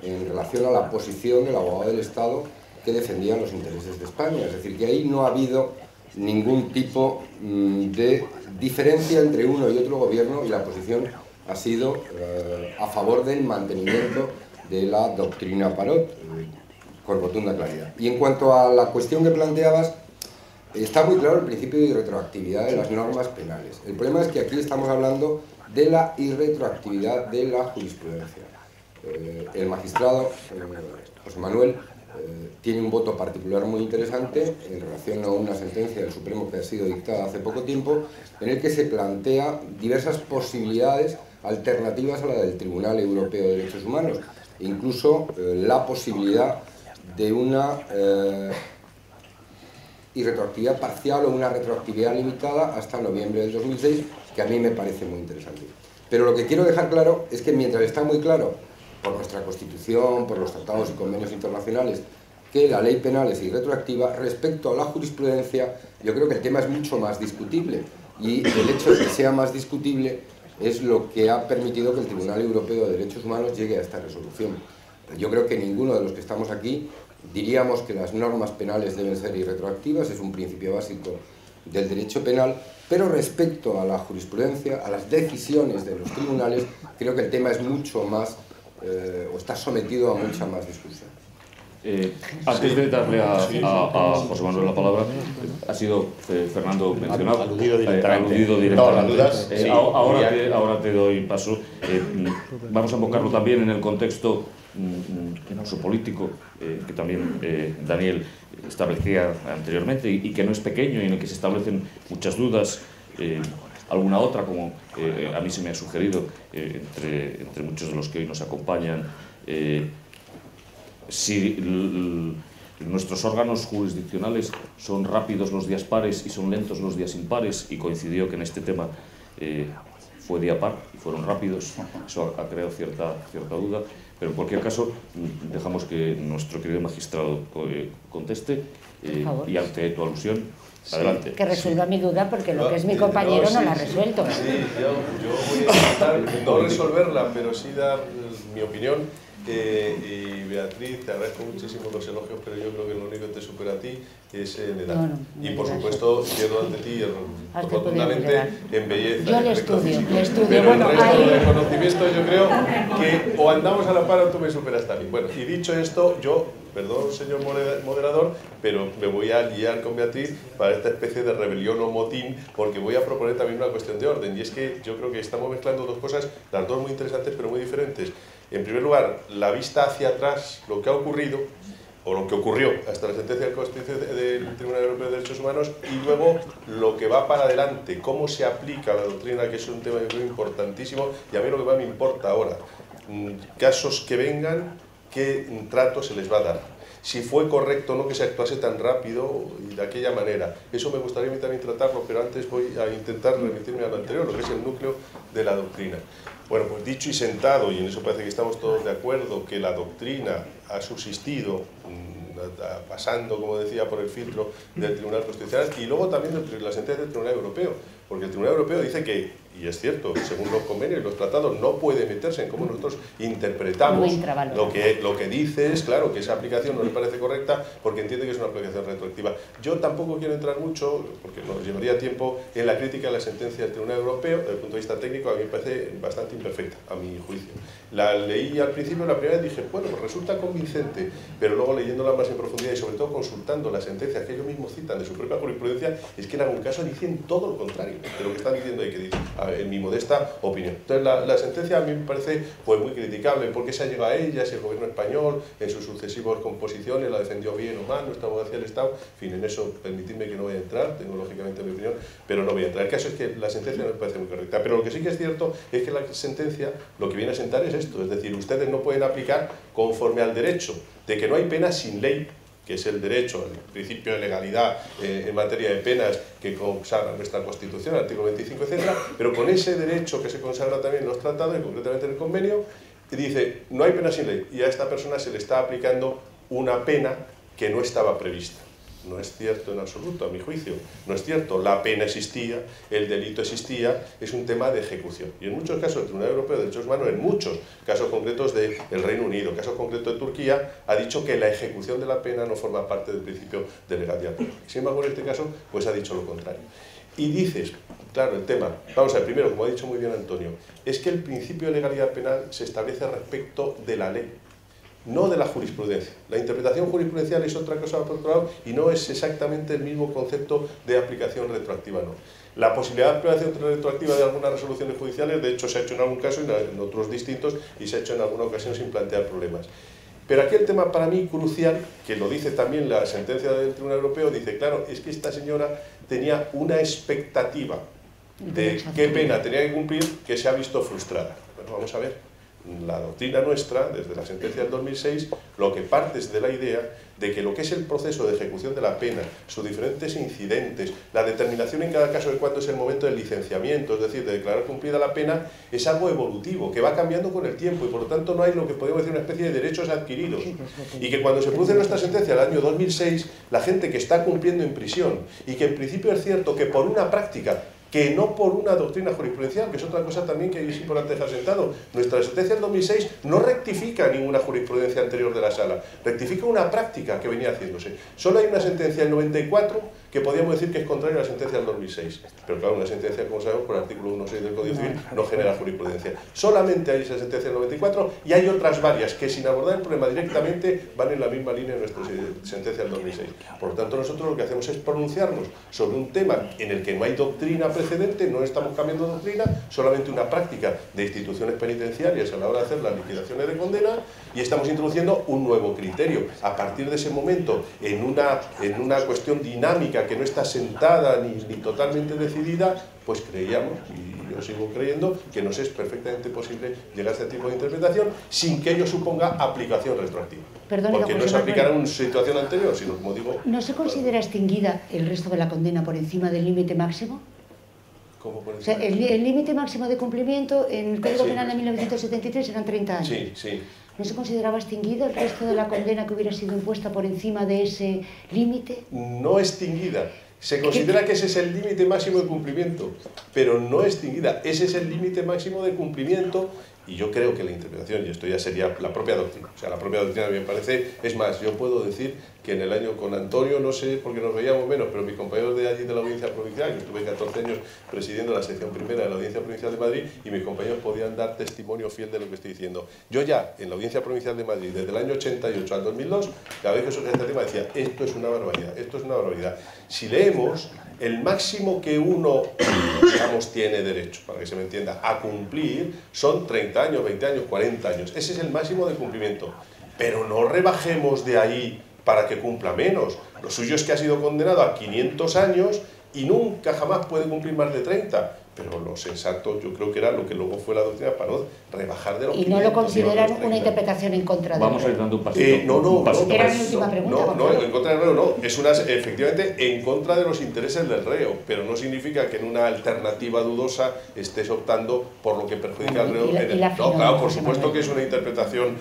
en relación a la posición del abogado del Estado que defendía los intereses de España. Es decir, que ahí no ha habido ningún tipo de diferencia entre uno y otro gobierno y la posición ha sido a favor del mantenimiento de la doctrina Parot, con rotunda claridad. Y en cuanto a la cuestión que planteabas, está muy claro el principio de irretroactividad de las normas penales. El problema es que aquí estamos hablando de la irretroactividad de la jurisprudencia. El magistrado José Manuel tiene un voto particular muy interesante en relación a una sentencia del Supremo que ha sido dictada hace poco tiempo, en el que se plantea diversas posibilidades alternativas a la del Tribunal Europeo de Derechos Humanos, incluso la posibilidad de una irretroactividad parcial o una retroactividad limitada hasta noviembre del 2006, que a mí me parece muy interesante. Pero lo que quiero dejar claro es que mientras está muy claro, por nuestra Constitución, por los tratados y convenios internacionales, que la ley penal es irretroactiva, respecto a la jurisprudencia, yo creo que el tema es mucho más discutible. Y el hecho de que sea más discutible es lo que ha permitido que el Tribunal Europeo de Derechos Humanos llegue a esta resolución. Yo creo que ninguno de los que estamos aquí diríamos que las normas penales deben ser irretroactivas, es un principio básico del derecho penal, pero respecto a la jurisprudencia, a las decisiones de los tribunales, creo que el tema es mucho más, o está sometido a mucha más discusión. Antes de darle a José Manuel la palabra, ha sido Fernando mencionado, aludido directamente. No, dudas, sí. Ahora te doy paso. Vamos a enfocarlo también en el contexto político que también Daniel establecía anteriormente y que no es pequeño y en el que se establecen muchas dudas, alguna otra, como a mí se me ha sugerido entre muchos de los que hoy nos acompañan, si nuestros órganos jurisdiccionales son rápidos los días pares y son lentos los días impares, y coincidió que en este tema fue día par y fueron rápidos. Eso ha creado cierta duda, pero en cualquier caso dejamos que nuestro querido magistrado conteste y ante tu alusión, adelante. Que resuelva mi duda, porque lo que es mi compañero no la ha resuelto. Sí, yo voy a intentar no resolverla, pero sí dar mi opinión. Y Beatriz, te agradezco muchísimo los elogios, pero yo creo que lo único que te supera a ti es en edad. Y por supuesto, pierdo ante ti rotundamente en belleza. Yo le estudio. Pero el resto de conocimiento yo creo que o andamos a la par o tú me superas también. Bueno, y dicho esto, yo, perdón señor moderador, pero me voy a liar con Beatriz para esta especie de rebelión o motín, porque voy a proponer también una cuestión de orden, y es que yo creo que estamos mezclando dos cosas, las dos muy interesantes pero muy diferentes. En primer lugar, la vista hacia atrás, lo que ha ocurrido, o lo que ocurrió hasta la sentencia del Tribunal Europeo de Derechos Humanos, y luego lo que va para adelante, cómo se aplica la doctrina, que es un tema muy importantísimo, y a mí lo que más me importa ahora, casos que vengan, qué trato se les va a dar. Si fue correcto o no que se actuase tan rápido y de aquella manera. Eso me gustaría a mí también tratarlo, pero antes voy a intentar remitirme a lo anterior, lo que es el núcleo de la doctrina. Bueno, pues dicho y sentado, y en eso parece que estamos todos de acuerdo, que la doctrina ha subsistido pasando, como decía, por el filtro del Tribunal Constitucional y luego también la sentencia del Tribunal Europeo, porque el Tribunal Europeo dice que, y es cierto, según los convenios y los tratados, no puede meterse en cómo nosotros interpretamos lo que dice es, claro, que esa aplicación no le parece correcta porque entiende que es una aplicación retroactiva. Yo tampoco quiero entrar mucho, porque nos llevaría tiempo, en la crítica a la sentencia del Tribunal Europeo. Desde el punto de vista técnico, a mí me parece bastante imperfecta, a mi juicio. La leí al principio, la primera vez dije, bueno, pues resulta convincente, pero luego leyéndola más en profundidad y sobre todo consultando las sentencias que ellos mismos citan de su propia jurisprudencia, es que en algún caso dicen todo lo contrario de lo que están diciendo ahí, que dicen, en mi modesta opinión. Entonces la sentencia a mí me parece pues muy criticable. ¿Por qué se ha llegado a ella? Si el gobierno español en sus sucesivas composiciones la defendió bien o mal, nuestra abogacía del Estado, en fin, en eso permitidme que no voy a entrar, tengo lógicamente mi opinión, pero no voy a entrar. El caso es que la sentencia no me parece muy correcta, pero lo que sí que es cierto es que la sentencia lo que viene a sentar es esto, es decir, ustedes no pueden aplicar conforme al derecho de que no hay pena sin ley, que es el derecho, el principio de legalidad en materia de penas que consagra nuestra Constitución, el artículo 25, etc., pero con ese derecho que se consagra también en los tratados y concretamente en el convenio, dice, no hay pena sin ley, y a esta persona se le está aplicando una pena que no estaba prevista. No es cierto en absoluto, a mi juicio. No es cierto. La pena existía, el delito existía, es un tema de ejecución. Y en muchos casos el Tribunal Europeo de Derechos Humanos, en muchos casos concretos del Reino Unido, casos concretos de Turquía, ha dicho que la ejecución de la pena no forma parte del principio de legalidad penal. Sin embargo, en este caso, pues ha dicho lo contrario. Y dices, claro, el tema, vamos a ver, primero, como ha dicho muy bien Antonio, es que el principio de legalidad penal se establece respecto de la ley, no de la jurisprudencia. La interpretación jurisprudencial es otra cosa por otro lado y no es exactamente el mismo concepto de aplicación retroactiva, no. La posibilidad de aplicación retroactiva de algunas resoluciones judiciales, de hecho, se ha hecho en algún caso y en otros distintos, y se ha hecho en alguna ocasión sin plantear problemas. Pero aquí el tema para mí crucial, que lo dice también la sentencia del Tribunal Europeo, dice, claro, es que esta señora tenía una expectativa de qué pena tenía que cumplir que se ha visto frustrada. Bueno, vamos a ver. La doctrina nuestra, desde la sentencia del 2006, lo que parte es de la idea de que lo que es el proceso de ejecución de la pena, sus diferentes incidentes, la determinación en cada caso de cuándo es el momento del licenciamiento, es decir, de declarar cumplida la pena, es algo evolutivo, que va cambiando con el tiempo y por lo tanto no hay lo que podemos decir una especie de derechos adquiridos. Y que cuando se produce nuestra sentencia el año 2006, la gente que está cumpliendo en prisión y que en principio es cierto que por una práctica, que no por una doctrina jurisprudencial, que es otra cosa también que es importante dejar sentado. Nuestra sentencia del 2006 no rectifica ninguna jurisprudencia anterior de la Sala, rectifica una práctica que venía haciéndose. Solo hay una sentencia del 94 que podríamos decir que es contraria a la sentencia del 2006. Pero claro, una sentencia, como sabemos, por el artículo 1.6 del Código Civil no genera jurisprudencia. Solamente hay esa sentencia del 94 y hay otras varias que sin abordar el problema directamente van en la misma línea de nuestra sentencia del 2006. Por lo tanto, nosotros lo que hacemos es pronunciarnos sobre un tema en el que no hay doctrina precedente, no estamos cambiando doctrina, solamente una práctica de instituciones penitenciarias a la hora de hacer las liquidaciones de condena y estamos introduciendo un nuevo criterio. A partir de ese momento, en una cuestión dinámica que no está sentada ni totalmente decidida, pues creíamos, y yo sigo creyendo, que nos es perfectamente posible llegar a este tipo de interpretación sin que ello suponga aplicación retroactiva. Perdone, porque no se aplicará en una situación anterior, sino, como digo... ¿No se considera extinguida el resto de la condena por encima del límite máximo? ¿Cómo por encima? O sea, el límite máximo de cumplimiento en el Código Penal de 1973 eran 30 años. Sí, sí. ¿No se consideraba extinguida el resto de la condena que hubiera sido impuesta por encima de ese límite? No extinguida. Se considera que ese es el límite máximo de cumplimiento, pero no extinguida. Ese es el límite máximo de cumplimiento y yo creo que la interpretación, y esto ya sería la propia doctrina, o sea, la propia doctrina me parece, es más, yo puedo decir que en el año con Antonio, no sé, porque nos veíamos menos, pero mis compañeros de allí de la Audiencia Provincial, yo estuve 14 años presidiendo la sección primera de la Audiencia Provincial de Madrid y mis compañeros podían dar testimonio fiel de lo que estoy diciendo. Yo ya, en la Audiencia Provincial de Madrid, desde el año 88 al 2002, cada vez que surgía este tema decía, esto es una barbaridad, esto es una barbaridad. Si leemos, el máximo que uno, digamos, tiene derecho, para que se me entienda, a cumplir, son 30 años, 20 años, 40 años. Ese es el máximo de cumplimiento. Pero no rebajemos de ahí para que cumpla menos. Lo suyo es que ha sido condenado a 500 años y nunca jamás puede cumplir más de 30. Pero lo sensato yo creo que era lo que luego fue la doctrina Parot, rebajar de los ¿Y no lo consideran una interpretación en contra de Vamos a ir dando un pasito. No, era mi última pregunta. No, en contra del reo no. Es efectivamente en contra de los intereses del reo, pero no significa que en una alternativa dudosa estés optando por lo que perjudica al reo. No, claro, por supuesto que es una interpretación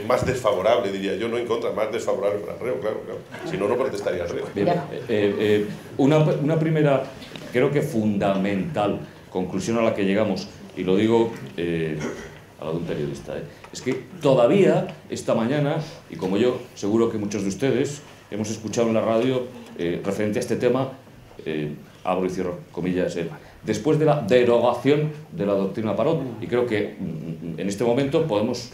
más desfavorable, diría yo, no en contra, más desfavorable para el reo, claro. Si no, no protestaría el reo. Bien, una primera, creo que fundamental conclusión a la que llegamos, y lo digo a la de un periodista, es que todavía esta mañana, y como yo, seguro que muchos de ustedes hemos escuchado en la radio referente a este tema, abro y cierro comillas, después de la derogación de la doctrina Parot, y creo que en este momento podemos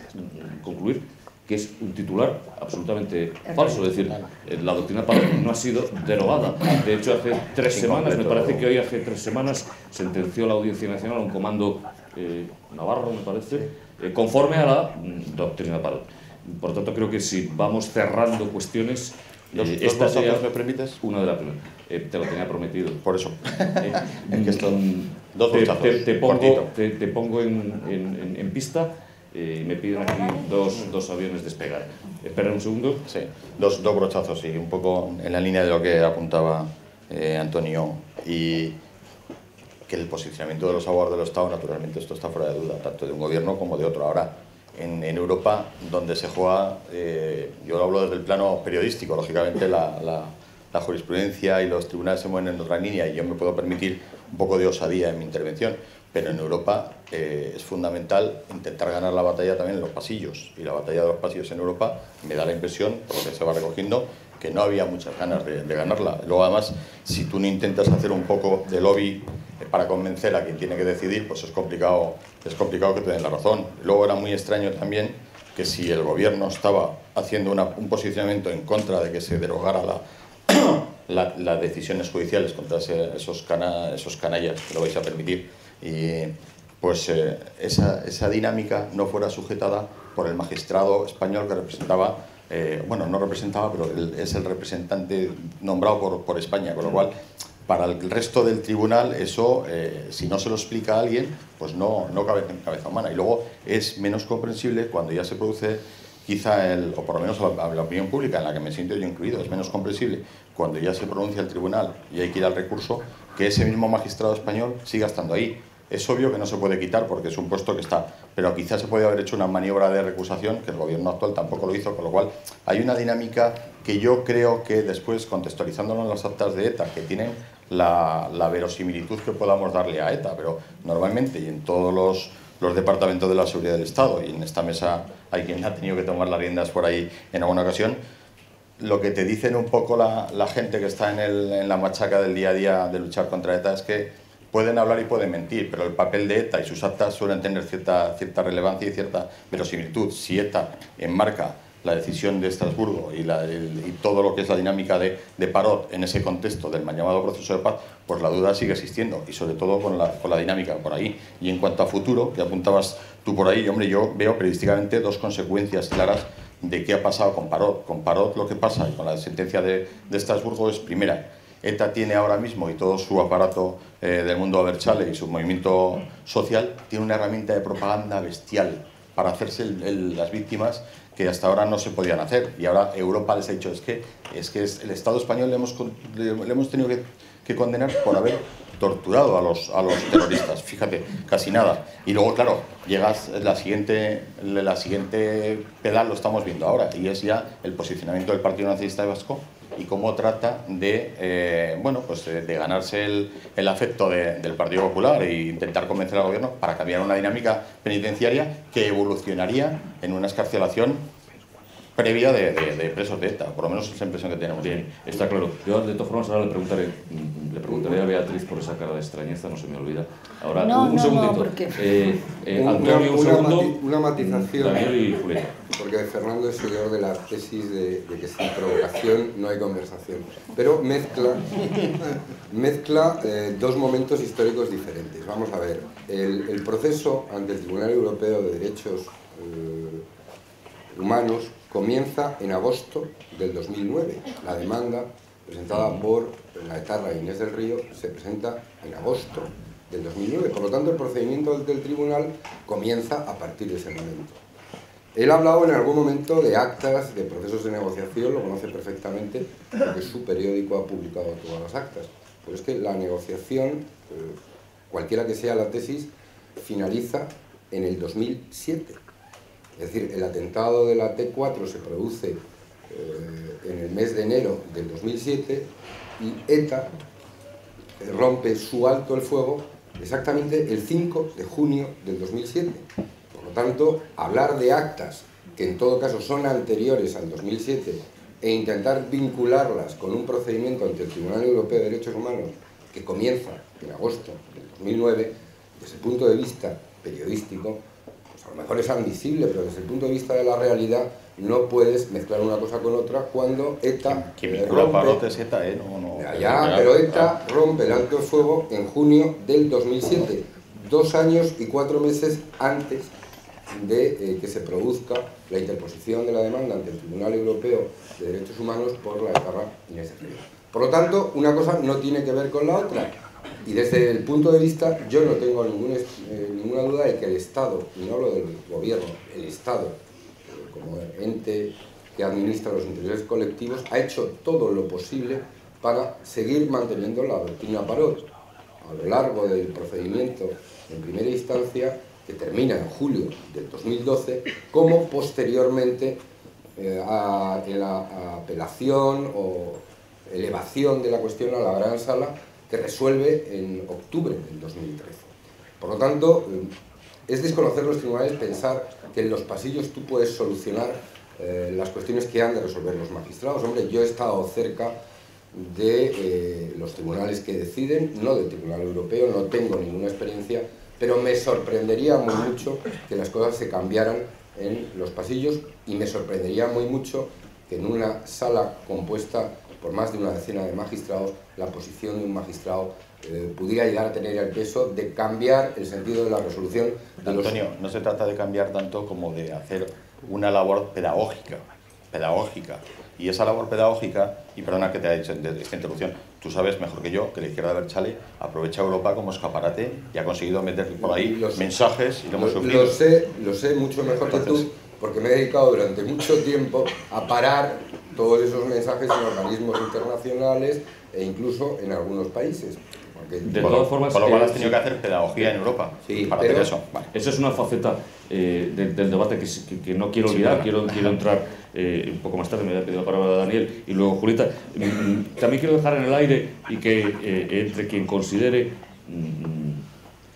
concluir que es un titular absolutamente falso, es decir, la doctrina Parot no ha sido derogada. De hecho, hace 3 semanas, me parece que hoy hace 3 semanas, sentenció la Audiencia Nacional a un comando navarro, me parece, conforme a la doctrina Parot. Por lo tanto, creo que si vamos cerrando cuestiones, esta sería, ¿me permites? Una de las primeras. Te lo tenía prometido. Por eso. Te pongo en pista. Me piden aquí dos aviones despegar. Espera un segundo. Sí, dos brochazos, sí, un poco en la línea de lo que apuntaba Antonio, y que el posicionamiento de los abogados del Estado, naturalmente, esto está fuera de duda, tanto de un gobierno como de otro. Ahora, en Europa, donde se juega, yo lo hablo desde el plano periodístico, lógicamente la jurisprudencia y los tribunales se mueven en otra línea, y yo me puedo permitir un poco de osadía en mi intervención. Pero en Europa es fundamental intentar ganar la batalla también en los pasillos. Y la batalla de los pasillos en Europa me da la impresión, por lo que se va recogiendo, que no había muchas ganas de ganarla. Luego, además, si tú no intentas hacer un poco de lobby para convencer a quien tiene que decidir, pues es complicado que te den la razón. Luego era muy extraño también que si el gobierno estaba haciendo un posicionamiento en contra de que se derogara las decisiones judiciales contra esos canallas, que lo vais a permitir, y pues esa dinámica no fuera sujetada por el magistrado español que representaba, no representaba, pero es el representante nombrado por España, con lo cual para el resto del tribunal eso, si no se lo explica a alguien, pues no cabe en cabeza humana. Y luego es menos comprensible cuando ya se produce, quizá, o por lo menos la opinión pública en la que me siento yo incluido, es menos comprensible cuando ya se pronuncia el tribunal y hay que ir al recurso, que ese mismo magistrado español siga estando ahí. Es obvio que no se puede quitar porque es un puesto que está, pero quizás se puede haber hecho una maniobra de recusación que el gobierno actual tampoco lo hizo, con lo cual hay una dinámica que yo creo que después, contextualizándolo en las actas de ETA, que tienen la verosimilitud que podamos darle a ETA, pero normalmente y en todos los departamentos de la seguridad del Estado, y en esta mesa hay quien ha tenido que tomar las riendas por ahí en alguna ocasión, lo que te dicen un poco la gente que está en la machaca del día a día de luchar contra ETA es que pueden hablar y pueden mentir, pero el papel de ETA y sus actas suelen tener cierta relevancia y cierta verosimilitud. Si ETA enmarca la decisión de Estrasburgo y todo lo que es la dinámica de Parot en ese contexto del mal llamado proceso de paz, pues la duda sigue existiendo, y sobre todo con la dinámica por ahí. Y en cuanto a futuro, que apuntabas tú por ahí, hombre, yo veo periodísticamente 2 consecuencias claras de qué ha pasado con Parot. Con Parot lo que pasa, y con la sentencia de Estrasburgo, es, primera, ETA tiene ahora mismo, y todo su aparato del mundo Abertzale y su movimiento social, tiene una herramienta de propaganda bestial para hacerse las víctimas que hasta ahora no se podían hacer. Y ahora Europa les ha dicho, es que el Estado español le hemos tenido que condenar por haber torturado a los terroristas. Fíjate, casi nada. Y luego, claro, llegas la siguiente pedal, lo estamos viendo ahora, y es ya el posicionamiento del Partido Nacionalista Vasco y cómo trata de ganarse el afecto del Partido Popular e intentar convencer al gobierno para cambiar una dinámica penitenciaria que evolucionaría en una excarcelación previa de presos de ETA. Por lo menos es la impresión que tenemos. Bien, está claro. Yo, de todas formas, ahora le preguntaré a Beatriz por esa cara de extrañeza, no se me olvida. Ahora, un segundito. Porque... Antonio, un segundo. Una matización. Daniel y Julieta. Porque Fernando es seguidor de la tesis de que sin provocación no hay conversación. Pero mezcla 2 momentos históricos diferentes. Vamos a ver. El proceso ante el Tribunal Europeo de Derechos Humanos comienza en agosto del 2009. La demanda presentada por la etarra Inés del Río se presenta en agosto del 2009. Por lo tanto, el procedimiento del tribunal comienza a partir de ese momento. Él ha hablado en algún momento de actas, de procesos de negociación, lo conoce perfectamente, porque su periódico ha publicado todas las actas. Pero es que la negociación, cualquiera que sea la tesis, finaliza en el 2007. Es decir, el atentado de la T4 se produce en el mes de enero del 2007 y ETA rompe su alto el fuego exactamente el 5 de junio del 2007. Por lo tanto, hablar de actas que en todo caso son anteriores al 2007 e intentar vincularlas con un procedimiento ante el Tribunal Europeo de Derechos Humanos que comienza en agosto del 2009, desde el punto de vista periodístico, pues a lo mejor es admisible, pero desde el punto de vista de la realidad no puedes mezclar una cosa con otra cuando ETA rompe... pero ETA rompe el alto el fuego en junio del 2007, 2 años y 4 meses antes de que se produzca la interposición de la demanda ante el Tribunal Europeo de Derechos Humanos por la etarra Inés Herrero. Por lo tanto, una cosa no tiene que ver con la otra. Y desde el punto de vista, yo no tengo ninguna duda de que el Estado, y no lo del gobierno, el Estado, como ente que administra los intereses colectivos, ha hecho todo lo posible para seguir manteniendo la doctrina Parot a lo largo del procedimiento en primera instancia, que termina en julio del 2012, como posteriormente en la apelación o elevación de la cuestión a la Gran Sala, que resuelve en octubre del 2013. Por lo tanto, es desconocer los tribunales pensar que en los pasillos tú puedes solucionar las cuestiones que han de resolver los magistrados. Hombre, yo he estado cerca de los tribunales que deciden, no del Tribunal Europeo, no tengo ninguna experiencia, pero me sorprendería muy mucho que las cosas se cambiaran en los pasillos y me sorprendería muy mucho que en una sala compuesta por más de una decena de magistrados, la posición de un magistrado pudiera llegar a tener el peso de cambiar el sentido de la resolución de los... Antonio, no se trata de cambiar tanto como de hacer una labor pedagógica. Y esa labor pedagógica, y perdona que te haya hecho esta interrupción, tú sabes mejor que yo que la izquierda de Berchale aprovecha Europa como escaparate y ha conseguido meter por ahí mensajes y lo hemos sufrido. Lo sé mucho mejor que tú, porque me he dedicado durante mucho tiempo a parar todos esos mensajes en organismos internacionales e incluso en algunos países. De todas formas, por lo cual has tenido que hacer pedagogía en Europa. Sí, para hacer eso. Vale. Esa es una faceta del debate que no quiero olvidar. Quiero entrar un poco más tarde. Me había pedido la palabra Daniel y luego Julieta. También quiero dejar en el aire y que entre quien considere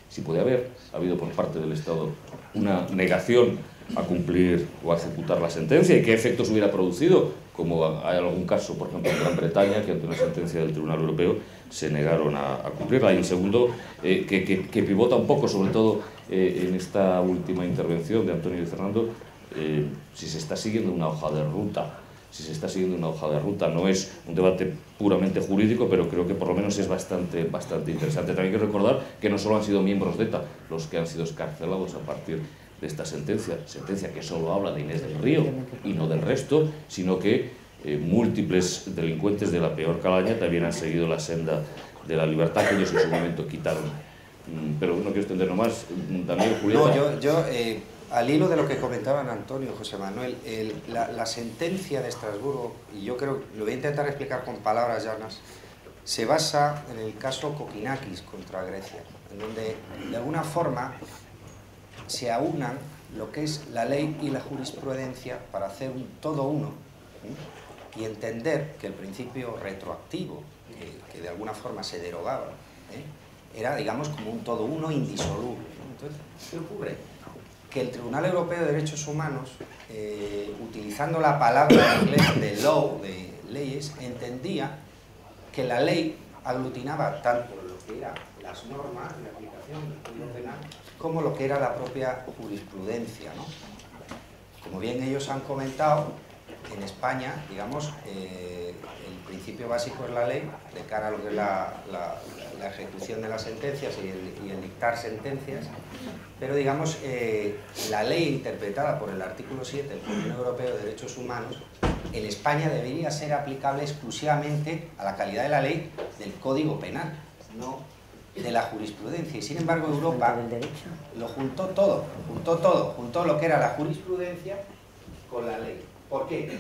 si puede haber habido por parte del Estado una negación a cumplir o a ejecutar la sentencia y qué efectos hubiera producido, como hay algún caso, por ejemplo, en Gran Bretaña, que ante una sentencia del Tribunal Europeo se negaron a cumplirla. Y el segundo, que pivota un poco, sobre todo en esta última intervención de Antonio y Fernando, si se está siguiendo una hoja de ruta. Si se está siguiendo una hoja de ruta, no es un debate puramente jurídico, pero creo que por lo menos es bastante interesante. También hay que recordar que no solo han sido miembros de ETA los que han sido excarcelados a partir de esta sentencia que solo habla de Inés del Río y no del resto, sino que múltiples delincuentes de la peor calaña también han seguido la senda de la libertad que ellos en su momento quitaron. Pero no quiero extenderlo más. También, Julieta. No, yo al hilo de lo que comentaban Antonio y José Manuel, la sentencia de Estrasburgo, y yo creo, lo voy a intentar explicar con palabras llanas, se basa en el caso Kokinakis contra Grecia, en donde de alguna forma se aunan lo que es la ley y la jurisprudencia para hacer un todo uno, ¿sí? Y entender que el principio retroactivo, que de alguna forma se derogaba, era, digamos, como un todo uno indisoluble, ¿no? Entonces, ¿qué ocurre? Que el Tribunal Europeo de Derechos Humanos, utilizando la palabra en inglés de law, de leyes, entendía que la ley aglutinaba tanto lo que eran las normas de aplicación del Código Penal como lo que era la propia jurisprudencia, ¿no? Como bien ellos han comentado, en España, digamos, el principio básico es la ley, de cara a lo que es la ejecución de las sentencias y el dictar sentencias, pero digamos, la ley interpretada por el artículo 7 del Convenio Europeo de Derechos Humanos, en España debería ser aplicable exclusivamente a la calidad de la ley del Código Penal, no de la jurisprudencia. Y sin embargo Europa lo juntó todo, juntó lo que era la jurisprudencia con la ley. ¿Por qué?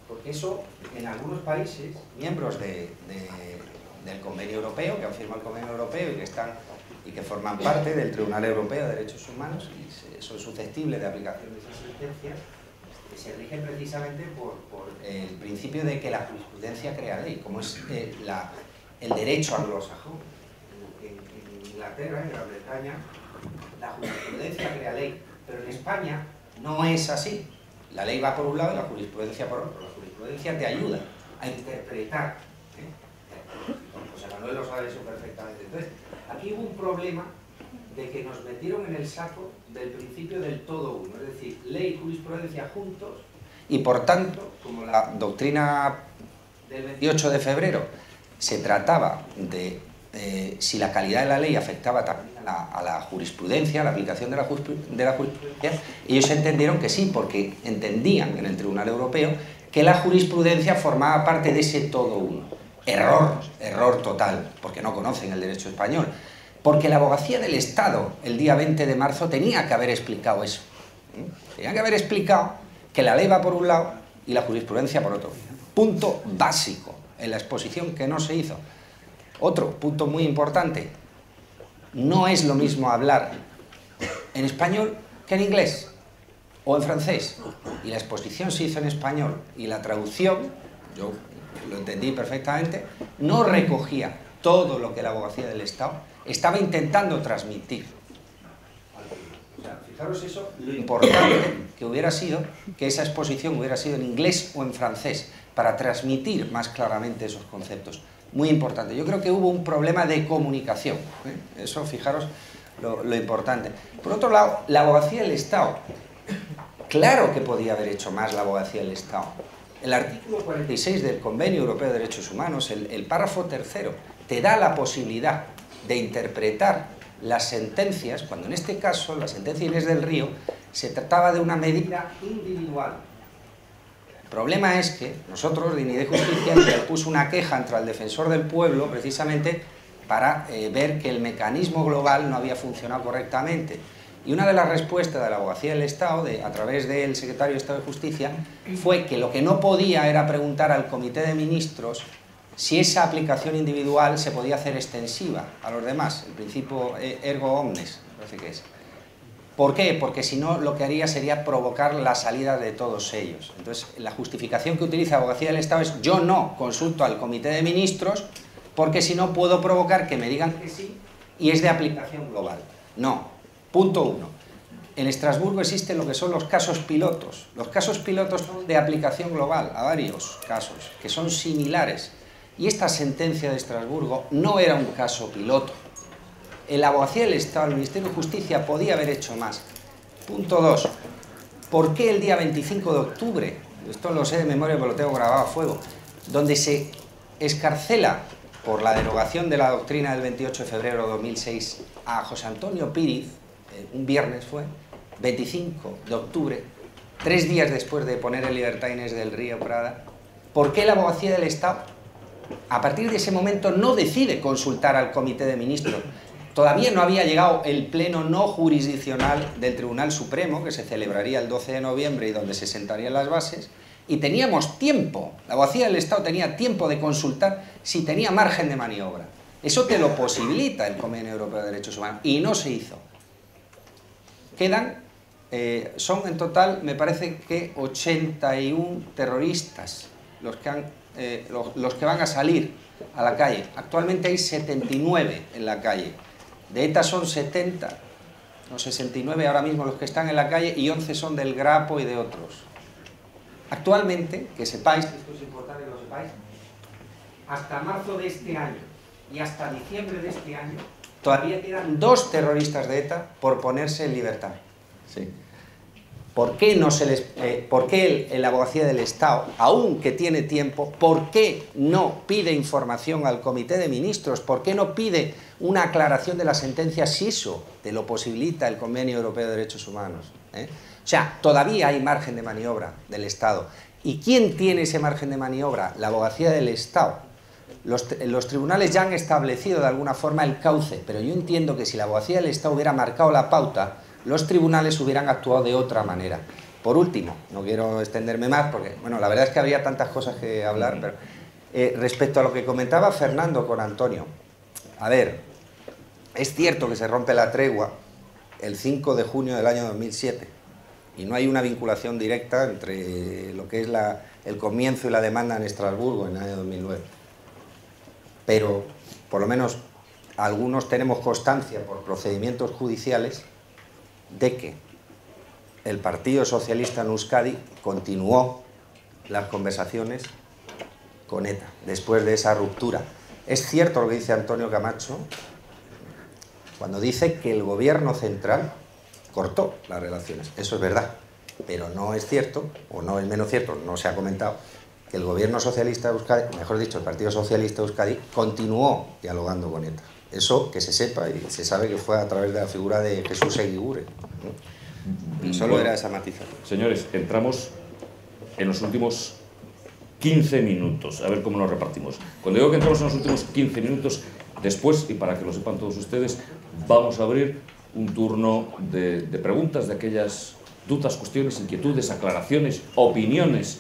Porque eso en algunos países, miembros del Convenio Europeo, que han firmado el Convenio Europeo y que forman parte del Tribunal Europeo de Derechos Humanos y son susceptibles de aplicación de esa sentencia, se rigen precisamente por el principio de que la jurisprudencia crea ley, como es el derecho anglosajón. En Inglaterra, en Gran Bretaña, la jurisprudencia crea ley, pero en España no es así. La ley va por un lado y la jurisprudencia por otro. La jurisprudencia te ayuda a interpretar. José Manuel lo sabe eso perfectamente. Entonces, aquí hubo un problema de que nos metieron en el saco del principio del todo uno, es decir, ley y jurisprudencia juntos, y por tanto, como la doctrina del 28 de febrero se trataba de si la calidad de la ley afectaba también a la jurisprudencia, a la aplicación de la jurisprudencia, ellos entendieron que sí, porque entendían en el Tribunal Europeo que la jurisprudencia formaba parte de ese todo uno. Error total, porque no conocen el derecho español. Porque la abogacía del Estado, el día 20 de marzo, tenía que haber explicado eso. Tenía que haber explicado que la ley va por un lado y la jurisprudencia por otro. Punto básico en la exposición que no se hizo. Otro punto muy importante, no es lo mismo hablar en español que en inglés o en francés. Y la exposición se hizo en español y la traducción, yo lo entendí perfectamente, no recogía todo lo que la abogacía del Estado estaba intentando transmitir. O sea, fijaros eso, lo importante que hubiera sido que esa exposición hubiera sido en inglés o en francés para transmitir más claramente esos conceptos. Muy importante. Yo creo que hubo un problema de comunicación. Eso, fijaros lo importante. Por otro lado, la abogacía del Estado. Claro que podía haber hecho más la abogacía del Estado. El artículo 46 del Convenio Europeo de Derechos Humanos, el párrafo tercero, te da la posibilidad de interpretar las sentencias, cuando en este caso, la sentencia Inés del Río, se trataba de una medida individual. El problema es que nosotros, de Dignidad y Justicia, puso una queja contra el defensor del pueblo, precisamente para ver que el mecanismo global no había funcionado correctamente. Y una de las respuestas de la abogacía del Estado, a través del secretario de Estado de Justicia, fue que lo que no podía era preguntar al Comité de Ministros si esa aplicación individual se podía hacer extensiva a los demás, el principio ergo omnes, parece que es. ¿Por qué? Porque si no, lo que haría sería provocar la salida de todos ellos. Entonces, la justificación que utiliza la abogacía del Estado es: yo no consulto al Comité de Ministros porque si no puedo provocar que me digan que sí y es de aplicación global. No. Punto 1. En Estrasburgo existen lo que son los casos pilotos. Los casos pilotos son de aplicación global a varios casos, que son similares. Y esta sentencia de Estrasburgo no era un caso piloto. En la abogacía del Estado, el Ministerio de Justicia podía haber hecho más. Punto 2. ¿Por qué el día 25 de octubre, esto lo sé de memoria porque lo tengo grabado a fuego, donde se escarcela por la derogación de la doctrina del 28 de febrero de 2006 a José Antonio Píriz, un viernes fue, 25 de octubre, 3 días después de poner en libertad a Inés del Río Prada? ¿Por qué la abogacía del Estado, a partir de ese momento, no decide consultar al Comité de Ministros? Todavía no había llegado el pleno no jurisdiccional del Tribunal Supremo, que se celebraría el 12 de noviembre y donde se sentarían las bases, y teníamos tiempo, la abogacía del Estado tenía tiempo de consultar si tenía margen de maniobra. Eso te lo posibilita el Convenio Europeo de Derechos Humanos, y no se hizo. Quedan, son en total, me parece que 81 terroristas los que van a salir a la calle. Actualmente hay 79 en la calle. De ETA son 70, no 69 ahora mismo los que están en la calle, y 11 son del Grapo y de otros. Actualmente, que sepáis, esto es importante que lo sepáis, hasta marzo de este año y hasta diciembre de este año, todavía quedan 2 terroristas de ETA por ponerse en libertad. Sí. ¿Por qué no se les, por qué la abogacía del Estado, aunque tiene tiempo, por qué no pide información al Comité de Ministros? ¿Por qué no pide una aclaración de la sentencia si eso te lo posibilita el Convenio Europeo de Derechos Humanos? O sea, todavía hay margen de maniobra del Estado. ¿Y quién tiene ese margen de maniobra? La abogacía del Estado. Los tribunales ya han establecido de alguna forma el cauce, pero yo entiendo que si la abogacía del Estado hubiera marcado la pauta, los tribunales hubieran actuado de otra manera. Por último, no quiero extenderme más porque, bueno, la verdad es que habría tantas cosas que hablar, pero respecto a lo que comentaba Fernando con Antonio, a ver, es cierto que se rompe la tregua el 5 de junio del año 2007 y no hay una vinculación directa entre lo que es el comienzo y la demanda en Estrasburgo en el año 2009. Pero, por lo menos, algunos tenemos constancia por procedimientos judiciales de que el Partido Socialista en Euskadi continuó las conversaciones con ETA después de esa ruptura. Es cierto lo que dice Antonio Camacho cuando dice que el gobierno central cortó las relaciones. Eso es verdad, pero no es cierto, o no es menos cierto, no se ha comentado, que el gobierno socialista de Euskadi, mejor dicho, el Partido Socialista de Euskadi, continuó dialogando con ETA. Eso que se sepa, y se sabe que fue a través de la figura de Jesús Eguiguren, ¿no? Solo era esa matización. Señores, entramos en los últimos 15 minutos, a ver cómo nos repartimos. Cuando digo que entramos en los últimos 15 minutos, después, y para que lo sepan todos ustedes, vamos a abrir un turno de preguntas, de aquellas dudas, cuestiones, inquietudes, aclaraciones, opiniones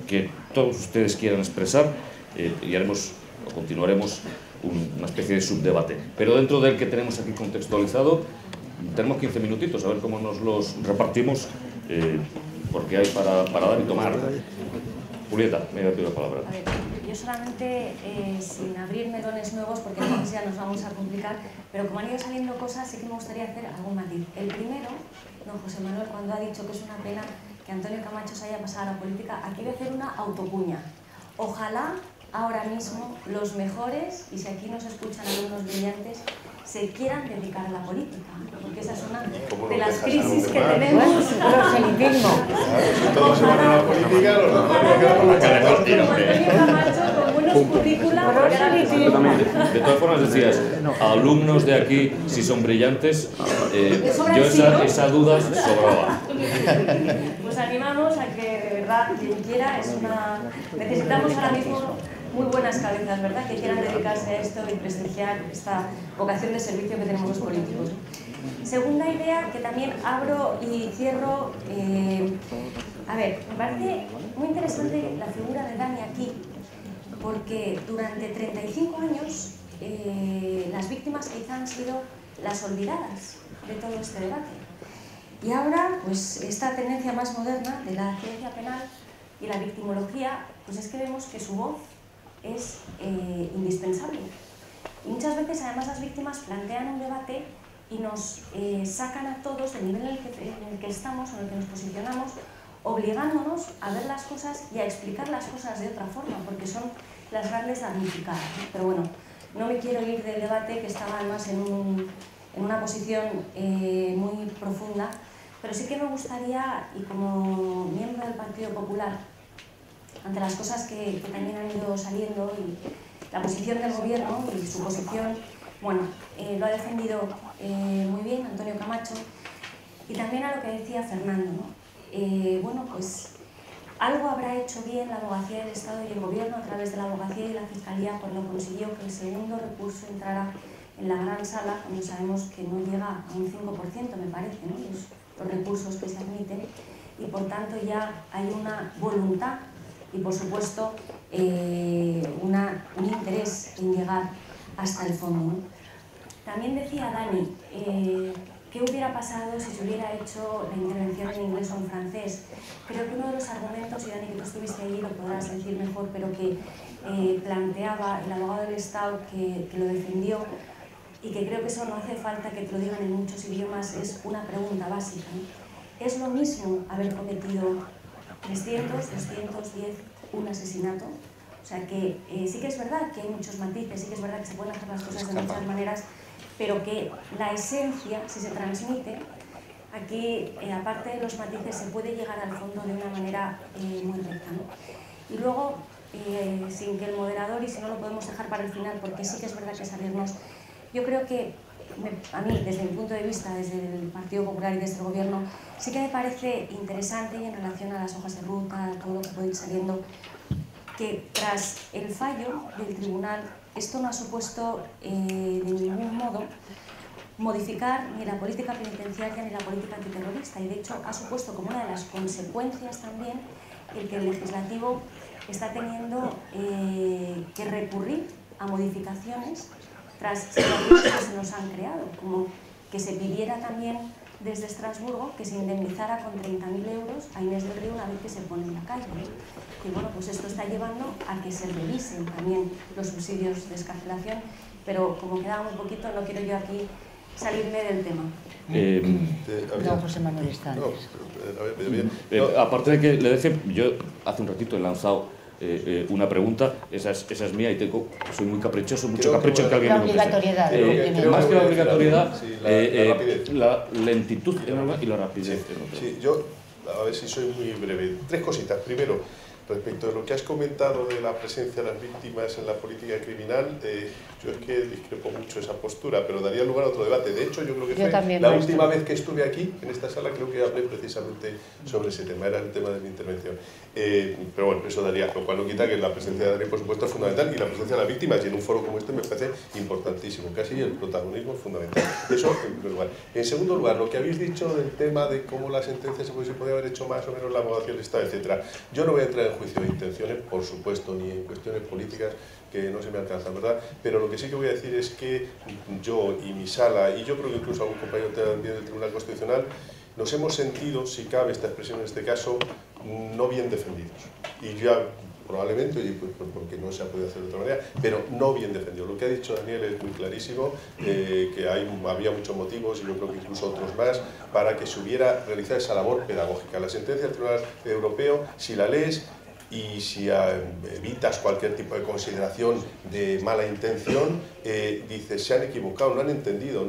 que todos ustedes quieran expresar, y haremos o continuaremos una especie de subdebate. Pero dentro del que tenemos aquí contextualizado, tenemos 15 minutitos, a ver cómo nos los repartimos, porque hay para dar y tomar. Julieta, me da la palabra. A ver, yo solamente, sin abrir melones nuevos, porque entonces ya nos vamos a complicar, pero como han ido saliendo cosas, sí que me gustaría hacer algún matiz. El primero, don José Manuel, cuando ha dicho que es una pena que Antonio Camacho se haya pasado a la política, aquí voy a hacer una autocuña. Ojalá ahora mismo los mejores, y si aquí nos escuchan algunos brillantes, se quieran dedicar a la política, porque esa es una de las crisis que tenemos. Proselitismo. Si todos se van a la política, los demás van a quedar con la cara cortina. Antonio Camacho, con buenos currículas. De todas formas decías, alumnos de aquí, si son brillantes, yo esa duda sobraba. Pues animamos a que de verdad quien quiera, necesitamos ahora mismo muy buenas cabezas, ¿verdad?, que quieran dedicarse a esto y prestigiar esta vocación de servicio que tenemos los políticos. Segunda idea, que también abro y cierro. A ver, me parece muy interesante la figura de Dani aquí, porque durante 35 años las víctimas quizá han sido las olvidadas de todo este debate. Y ahora, pues esta tendencia más moderna de la ciencia penal y la victimología, pues es que vemos que su voz es indispensable. Y muchas veces además las víctimas plantean un debate y nos sacan a todos del nivel en el que estamos, en el que nos posicionamos, obligándonos a ver las cosas y a explicar las cosas de otra forma, porque son las grandes damnificadas, ¿no? Pero bueno, no me quiero ir del debate, que estaba además en una posición muy profunda, pero sí que me gustaría, y como miembro del Partido Popular, ante las cosas que también han ido saliendo y la posición del gobierno y su posición, bueno, lo ha defendido muy bien Antonio Camacho, y también a lo que decía Fernando, ¿no? Bueno, pues algo habrá hecho bien la abogacía del Estado y el gobierno a través de la abogacía y la fiscalía cuando consiguió que el segundo recurso entrara en la gran sala, cuando sabemos que no llega a un 5%, me parece, ¿no?, los recursos que se admiten, y por tanto ya hay una voluntad y por supuesto un interés en llegar hasta el fondo, ¿no? También decía Dani, ¿qué hubiera pasado si se hubiera hecho la intervención en inglés o en francés? Creo que uno de los argumentos, y Dani, que tú estuviste allí lo podrás decir mejor, pero que planteaba el abogado del Estado que lo defendió, y que creo que eso no hace falta que te lo digan en muchos idiomas, es una pregunta básica, ¿no? ¿Es lo mismo haber cometido 300, 210, un asesinato? O sea que sí que es verdad que hay muchos matices, sí que es verdad que se pueden hacer las cosas de muchas maneras, pero que la esencia, si se transmite, aquí, aparte de los matices, se puede llegar al fondo de una manera muy recta, ¿no? Y luego, sin que el moderador, y si no lo podemos dejar para el final, porque sí que es verdad que salirnos, yo creo que a mí, desde mi punto de vista, desde el Partido Popular y desde el Gobierno, sí que me parece interesante, y en relación a las hojas de ruta, todo lo que puede ir saliendo, que tras el fallo del tribunal esto no ha supuesto de ningún modo modificar ni la política penitenciaria ni la política antiterrorista, y de hecho ha supuesto como una de las consecuencias también el que el legislativo está teniendo que recurrir a modificaciones tras situaciones que se nos han creado, como que se pidiera también desde Estrasburgo que se indemnizara con 30.000 euros a Inés del Río una vez que se pone en la calle. Y bueno, pues esto está llevando a que se revisen también los subsidios de excarcelación, pero como quedaba muy poquito, no quiero yo aquí salirme del tema. Don José Manuel Estanes. Aparte de que le dejé, yo hace un ratito he lanzado una pregunta, esa es mía y soy muy caprichoso, mucho capricho en que alguien me conteste. La obligatoriedad. Más que la obligatoriedad, la lentitud y la rapidez. Sí, yo, a ver si soy muy breve. 3 cositas. Primero, respecto a lo que has comentado de la presencia de las víctimas en la política criminal, yo es que discrepo mucho esa postura, pero daría lugar a otro debate. De hecho, yo creo que fue la última vez que estuve aquí, en esta sala, creo que hablé precisamente sobre ese tema, era el tema de mi intervención. Pero bueno, eso daría, lo cual no quita que la presencia de Daniel, por supuesto, es fundamental, y la presencia de las víctimas, y en un foro como este me parece importantísimo, casi el protagonismo es fundamental. Eso en primer lugar. En segundo lugar, lo que habéis dicho del tema de cómo la sentencia se podía haber hecho más o menos la abogación del Estado, etc. Yo no voy a entrar en juicio de intenciones, por supuesto, ni en cuestiones políticas que no se me alcanzan, ¿verdad? Pero lo que sí que voy a decir es que yo y mi sala, y yo creo que incluso algún compañero también del Tribunal Constitucional, nos hemos sentido, si cabe esta expresión en este caso, no bien defendidos. Y ya probablemente, porque no se ha podido hacer de otra manera, pero no bien defendido. Lo que ha dicho Daniel es muy clarísimo, que había muchos motivos, y yo creo que incluso otros más, para que se hubiera realizado esa labor pedagógica. La sentencia del Tribunal Europeo, si la lees, y si evitas cualquier tipo de consideración de mala intención, dices, se han equivocado, no han entendido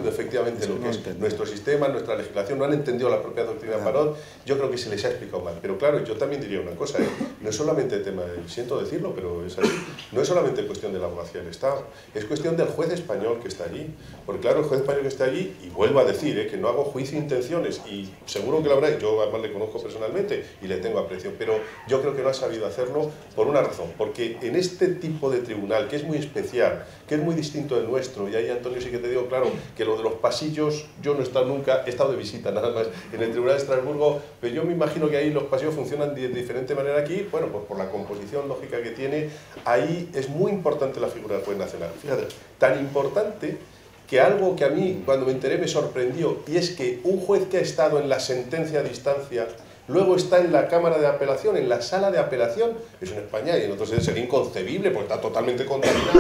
efectivamente lo que es nuestro sistema, nuestra legislación, no han entendido la propia doctrina Parot. Yo creo que se les ha explicado mal. Pero claro, yo también diría una cosa, no es solamente tema, siento decirlo, pero es así, no es solamente cuestión de la abogacía del Estado, es cuestión del juez español que está allí. Porque claro, el juez español que está allí, y vuelvo a decir, que no hago juicio de intenciones, y seguro que lo habrá, yo además le conozco personalmente y le tengo aprecio, pero yo creo que no ha sabido hacerlo por una razón, porque en este tipo de tribunal, que es muy especial, que es muy distinto del nuestro, y ahí, Antonio, sí que te digo, claro, que lo de los pasillos, yo no he estado nunca, he estado de visita nada más en el Tribunal de Estrasburgo, pero yo me imagino que ahí los pasillos funcionan de diferente manera aquí, bueno, pues por la composición lógica que tiene, ahí es muy importante la figura del juez nacional. Fíjate, tan importante que algo que a mí, cuando me enteré, me sorprendió, y es que un juez que ha estado en la sentencia a distancia, luego está en la Cámara de Apelación, en la Sala de Apelación, eso en España, y en otros sería inconcebible porque está totalmente contaminado.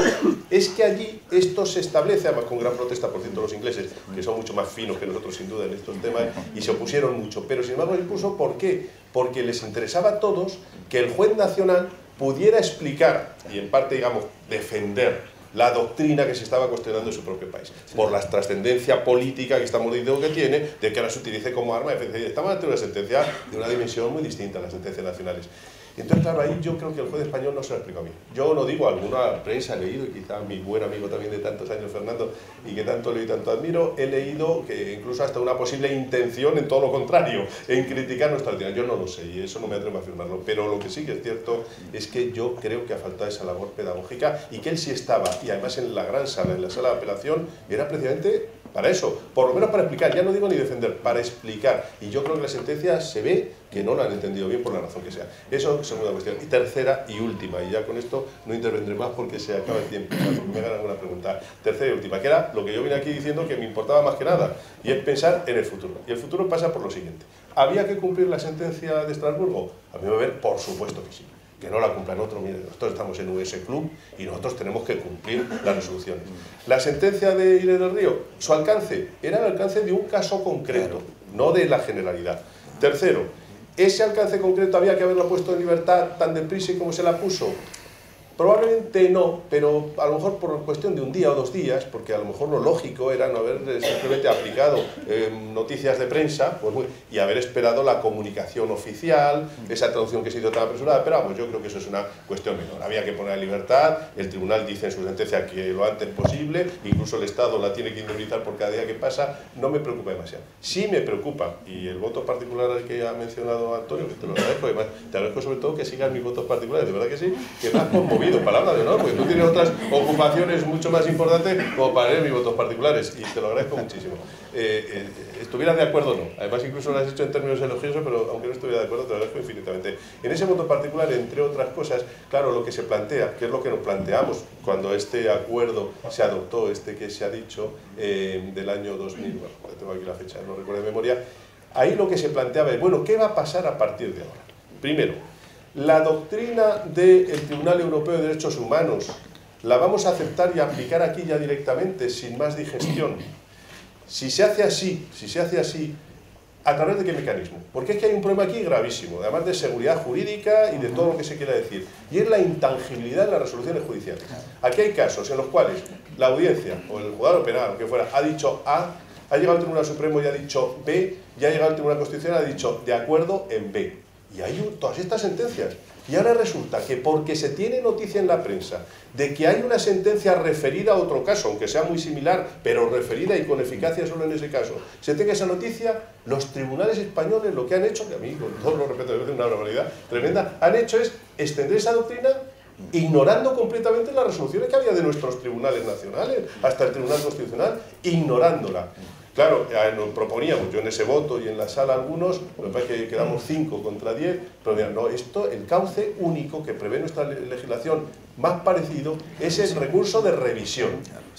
Es que allí esto se establece, además con gran protesta, por cierto, los ingleses, que son mucho más finos que nosotros sin duda en estos temas, y se opusieron mucho. Pero sin embargo, incluso, ¿por qué? Porque les interesaba a todos que el juez nacional pudiera explicar, y en parte, digamos, defender la doctrina que se estaba cuestionando en su propio país, por la trascendencia política que estamos diciendo que tiene, de que ahora se utilice como arma. Estamos ante una sentencia de una dimensión muy distinta a las sentencias nacionales. Entonces, claro, ahí yo creo que el juez español no se lo explicó bien. Yo no digo, alguna prensa he leído, y quizá mi buen amigo también de tantos años, Fernando, y que tanto leo y tanto admiro, he leído que incluso hasta una posible intención en todo lo contrario, en criticar nuestra doctrina. Yo no lo sé, y eso no me atrevo a afirmarlo, pero lo que sí que es cierto es que yo creo que ha faltado esa labor pedagógica, y que él sí estaba, y además en la gran sala, en la sala de apelación, era precisamente para eso, por lo menos para explicar, ya no digo ni defender, para explicar. Y yo creo que la sentencia se ve que no la han entendido bien por la razón que sea. Eso es segunda cuestión. Y tercera y última, y ya con esto no intervendré más porque se acaba el tiempo, porque me hagan alguna pregunta. Tercera y última, que era lo que yo vine aquí diciendo que me importaba más que nada, y es pensar en el futuro. Y el futuro pasa por lo siguiente. ¿Había que cumplir la sentencia de Estrasburgo? A mí me ver, por supuesto que sí. Que no la cumplan otros. Miren, nosotros estamos en US Club y nosotros tenemos que cumplir las resoluciones. La sentencia de Inés del Río, su alcance era el alcance de un caso concreto, no de la generalidad. Tercero, ¿ese alcance concreto había que haberlo puesto en libertad tan deprisa y como se la puso? Probablemente no, pero a lo mejor por cuestión de un día o 2 días, porque a lo mejor lo lógico era no haber simplemente aplicado noticias de prensa y haber esperado la comunicación oficial, esa traducción que se hizo tan apresurada, pero vamos, yo creo que eso es una cuestión menor. Había que poner en libertad, el tribunal dice en su sentencia que lo antes posible, incluso el Estado la tiene que indemnizar por cada día que pasa, no me preocupa demasiado. Sí me preocupa, y el voto particular al que ha mencionado Antonio, que te lo agradezco, además te agradezco sobre todo que sigas mis votos particulares, de verdad que sí, que me has conmovido. Palabra de honor, porque tú tienes otras ocupaciones mucho más importantes como para leer mis votos particulares, y te lo agradezco muchísimo. Estuvieras de acuerdo o no, además incluso lo has hecho en términos elogiosos, pero aunque no estuviera de acuerdo te lo agradezco infinitamente. En ese voto particular, entre otras cosas, claro, lo que se plantea, que es lo que nos planteamos cuando este acuerdo se adoptó, este que se ha dicho, del año 2000, bueno, tengo aquí la fecha, no recuerdo de memoria, ahí lo que se planteaba es, bueno, ¿qué va a pasar a partir de ahora? Primero, la doctrina del Tribunal Europeo de Derechos Humanos la vamos a aceptar y aplicar aquí ya directamente, sin más digestión. Si se hace así, ¿a través de qué mecanismo? Porque es que hay un problema aquí gravísimo, además de seguridad jurídica y de todo lo que se quiera decir, y es la intangibilidad de las resoluciones judiciales. Aquí hay casos en los cuales la audiencia, o el juzgado penal, o que fuera, ha dicho A, ha llegado al Tribunal Supremo y ha dicho B, y ha llegado al Tribunal Constitucional y ha dicho de acuerdo en B. Y hay todas estas sentencias. Y ahora resulta que porque se tiene noticia en la prensa de que hay una sentencia referida a otro caso, aunque sea muy similar, pero referida y con eficacia solo en ese caso, se tenga esa noticia, los tribunales españoles lo que han hecho, que a mí con todo lo respeto es una barbaridad tremenda, han hecho es extender esa doctrina ignorando completamente las resoluciones que había de nuestros tribunales nacionales, hasta el Tribunal Constitucional, ignorándola. Claro, nos proponíamos, yo en ese voto y en la sala algunos, lo que pasa es que quedamos 5 contra 10, pero mira, no, esto, el cauce único que prevé nuestra legislación más parecido es el recurso de revisión,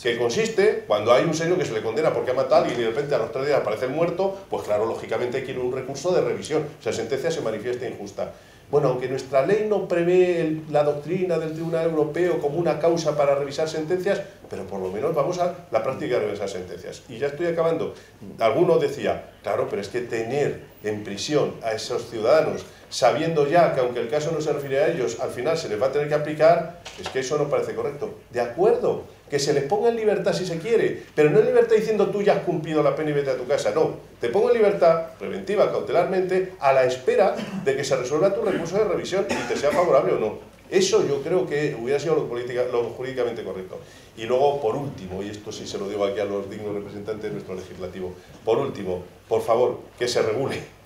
que consiste, cuando hay un señor que se le condena porque ha matado a alguien y de repente a los 3 días aparece muerto, pues claro, lógicamente quiere un recurso de revisión, o sea, la sentencia se manifiesta injusta. Bueno, aunque nuestra ley no prevé la doctrina del Tribunal Europeo como una causa para revisar sentencias, pero por lo menos vamos a la práctica de revisar sentencias. Y ya estoy acabando. Alguno decía, claro, pero es que tener en prisión a esos ciudadanos, sabiendo ya que aunque el caso no se refiere a ellos, al final se les va a tener que aplicar, es que eso no parece correcto. De acuerdo, que se les ponga en libertad si se quiere, pero no en libertad diciendo tú ya has cumplido la pena y vete a tu casa, no. Te pongo en libertad, preventiva, cautelarmente, a la espera de que se resuelva tu recurso de revisión y te sea favorable o no. Eso yo creo que hubiera sido lo jurídicamente correcto. Y luego, por último, y esto sí se lo digo aquí a los dignos representantes de nuestro legislativo, por último, por favor, que se regule.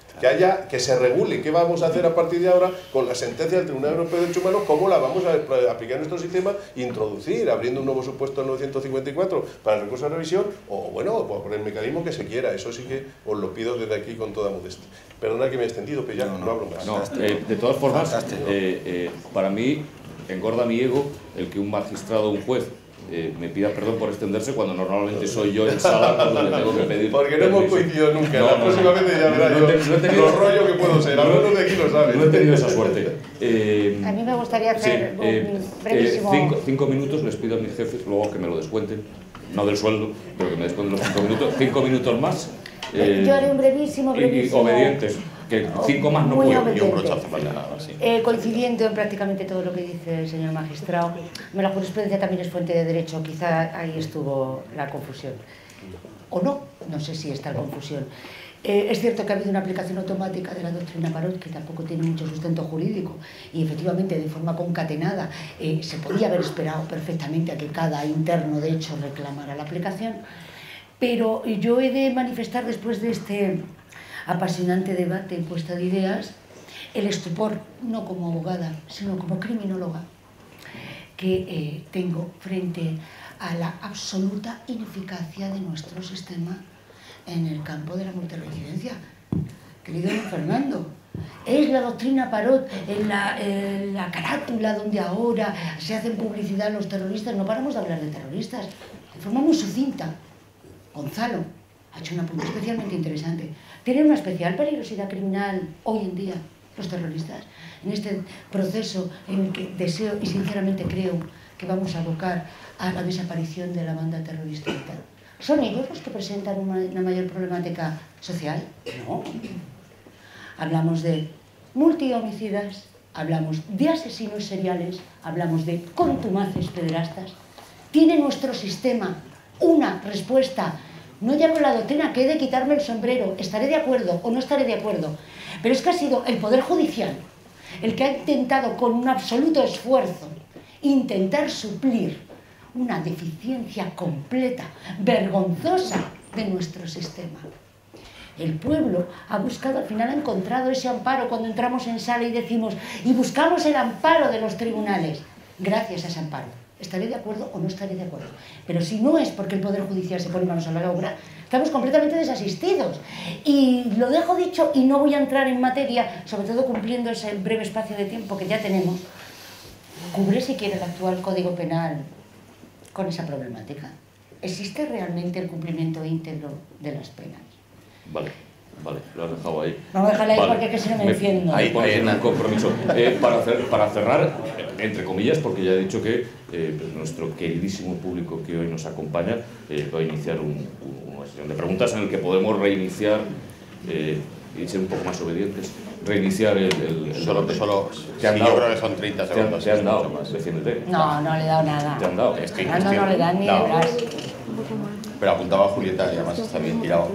Que se regule qué vamos a hacer a partir de ahora con la sentencia del Tribunal Europeo de Derechos Humanos, cómo la vamos a aplicar en nuestro sistema, introducir, abriendo un nuevo supuesto en 954 para el recurso de revisión, o bueno, por el mecanismo que se quiera. Eso sí que os lo pido desde aquí con toda modestia. Perdona que me he extendido, pero ya no hablo más. No, de todas formas, para mí engorda mi ego el que un magistrado o un juez me pida perdón por extenderse cuando normalmente soy yo en sala cuando le tengo que pedir. Porque no hemos coincidido nunca. La próxima vez ya verás lo rollo que puedo ser. Algunos de aquí lo saben. No he tenido esa suerte. A mí me gustaría hacer un brevísimo... 5 minutos les pido a mis jefes, luego que me lo descuenten. No del sueldo, pero que me descuenten los 5 minutos. 5 minutos más. Yo haré un brevísimo... Y obedientes. Que 5 más no puedo. Y un brochazo para nada, sí. Coincidiendo en prácticamente todo lo que dice el señor magistrado, la jurisprudencia también es fuente de derecho, quizá ahí estuvo la confusión. O no, no sé si está la confusión. Es cierto que ha habido una aplicación automática de la doctrina Parot que tampoco tiene mucho sustento jurídico y efectivamente de forma concatenada se podía haber esperado perfectamente a que cada interno de hecho reclamara la aplicación, pero yo he de manifestar después de este apasionante debate y puesta de ideas, el estupor, no como abogada, sino como criminóloga, que tengo frente a la absoluta ineficacia de nuestro sistema en el campo de la multirreincidencia. Querido don Fernando, es la doctrina Parot en la carátula donde ahora se hacen publicidad los terroristas. No paramos de hablar de terroristas, de forma muy sucinta. Gonzalo ha hecho un apunte especialmente interesante. ¿Tienen una especial peligrosidad criminal hoy en día los terroristas? En este proceso en el que deseo y sinceramente creo que vamos a abocar a la desaparición de la banda terrorista. ¿Son ellos los que presentan una mayor problemática social? No. Hablamos de multihomicidas, hablamos de asesinos seriales, hablamos de contumaces pederastas. ¿Tiene nuestro sistema una respuesta? No ya con la doctrina, que he de quitarme el sombrero, estaré de acuerdo o no estaré de acuerdo, pero es que ha sido el Poder Judicial el que ha intentado con un absoluto esfuerzo intentar suplir una deficiencia completa, vergonzosa de nuestro sistema. El pueblo ha buscado, al final ha encontrado ese amparo cuando entramos en sala y decimos, y buscamos el amparo de los tribunales. Gracias a ese amparo. ¿Estaré de acuerdo o no estaré de acuerdo? Pero si no es porque el Poder Judicial se pone manos a la obra, estamos completamente desasistidos. Y lo dejo dicho y no voy a entrar en materia, sobre todo cumpliendo ese breve espacio de tiempo que ya tenemos. ¿Cubre siquiera el actual Código Penal con esa problemática? ¿Existe realmente el cumplimiento íntegro de las penas? Vale, lo has dejado ahí. Vamos a dejarla ahí porque es que se me enciendo. Ahí pones en un compromiso. Para cerrar, entre comillas, porque ya he dicho que nuestro queridísimo público que hoy nos acompaña va a iniciar una sesión de preguntas en el que podemos reiniciar y ser un poco más obedientes. Reiniciar el Solo yo creo que son 30 segundos. Te han dado, defiéndete. No le he dado nada. Te han dado. No le dan ni de bras. Pero apuntaba a Julieta y además está bien tirado.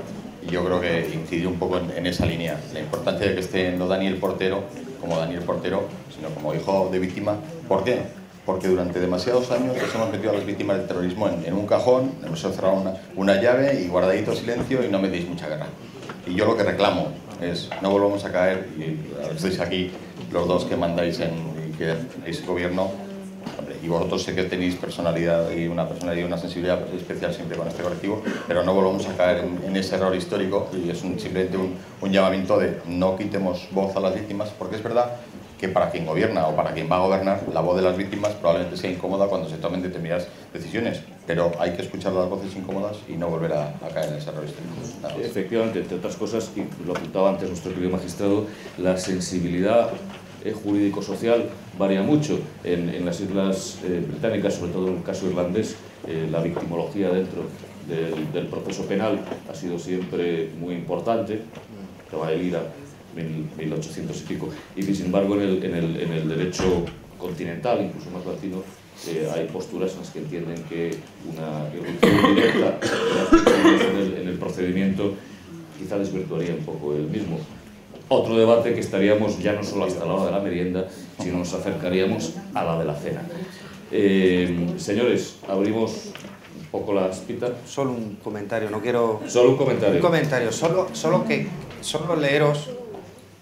Y yo creo que incidió un poco en esa línea. La importancia de que esté no Daniel Portero como Daniel Portero, sino como hijo de víctima. ¿Por qué? Porque durante demasiados años les hemos metido a las víctimas del terrorismo en un cajón, hemos cerrado una llave y guardadito silencio y no me deis mucha guerra. Y yo lo que reclamo es, no volvamos a caer, y estáis aquí los dos que mandáis y que hacéis gobierno, y vosotros sé que tenéis personalidad y una sensibilidad especial siempre con este colectivo, pero no volvamos a caer en ese error histórico, y es simplemente un llamamiento de no quitemos voz a las víctimas, porque es verdad que para quien gobierna o para quien va a gobernar, la voz de las víctimas probablemente sea incómoda cuando se tomen determinadas decisiones, pero hay que escuchar las voces incómodas y no volver a caer en ese error histórico. Efectivamente, entre otras cosas, y lo apuntaba antes nuestro querido magistrado, la sensibilidad jurídico-social varía mucho. En las islas británicas, sobre todo en el caso irlandés, la victimología dentro del proceso penal ha sido siempre muy importante, que va del IRA 1800 y pico, y sin embargo en el derecho continental, incluso más latino, hay posturas en las que entienden que una irrupción directa en el procedimiento quizá desvirtuaría un poco el mismo. Otro debate que estaríamos ya no solo hasta la hora de la merienda, sino nos acercaríamos a la de la cena. Señores, abrimos un poco la espita. Solo un comentario, no quiero... Solo un comentario. Un comentario, solo leeros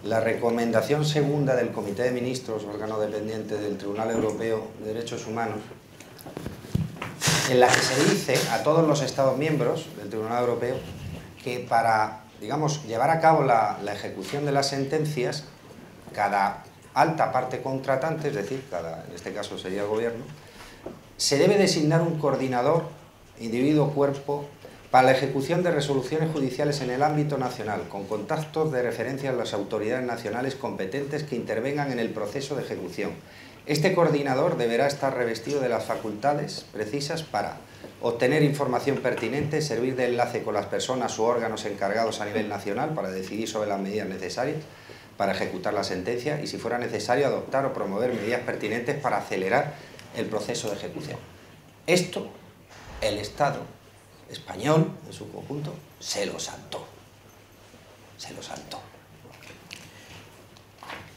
la recomendación segunda del Comité de Ministros, órgano dependiente del Tribunal Europeo de Derechos Humanos, en la que se dice a todos los Estados miembros del Tribunal Europeo que para, digamos, llevar a cabo la ejecución de las sentencias, cada alta parte contratante, es decir, en este caso sería el Gobierno, se debe designar un coordinador, individuo, cuerpo, para la ejecución de resoluciones judiciales en el ámbito nacional, con contactos de referencia a las autoridades nacionales competentes que intervengan en el proceso de ejecución. Este coordinador deberá estar revestido de las facultades precisas para obtener información pertinente, servir de enlace con las personas u órganos encargados a nivel nacional para decidir sobre las medidas necesarias para ejecutar la sentencia y, si fuera necesario, adoptar o promover medidas pertinentes para acelerar el proceso de ejecución. Esto, el Estado español, en su conjunto, se lo saltó. Se lo saltó.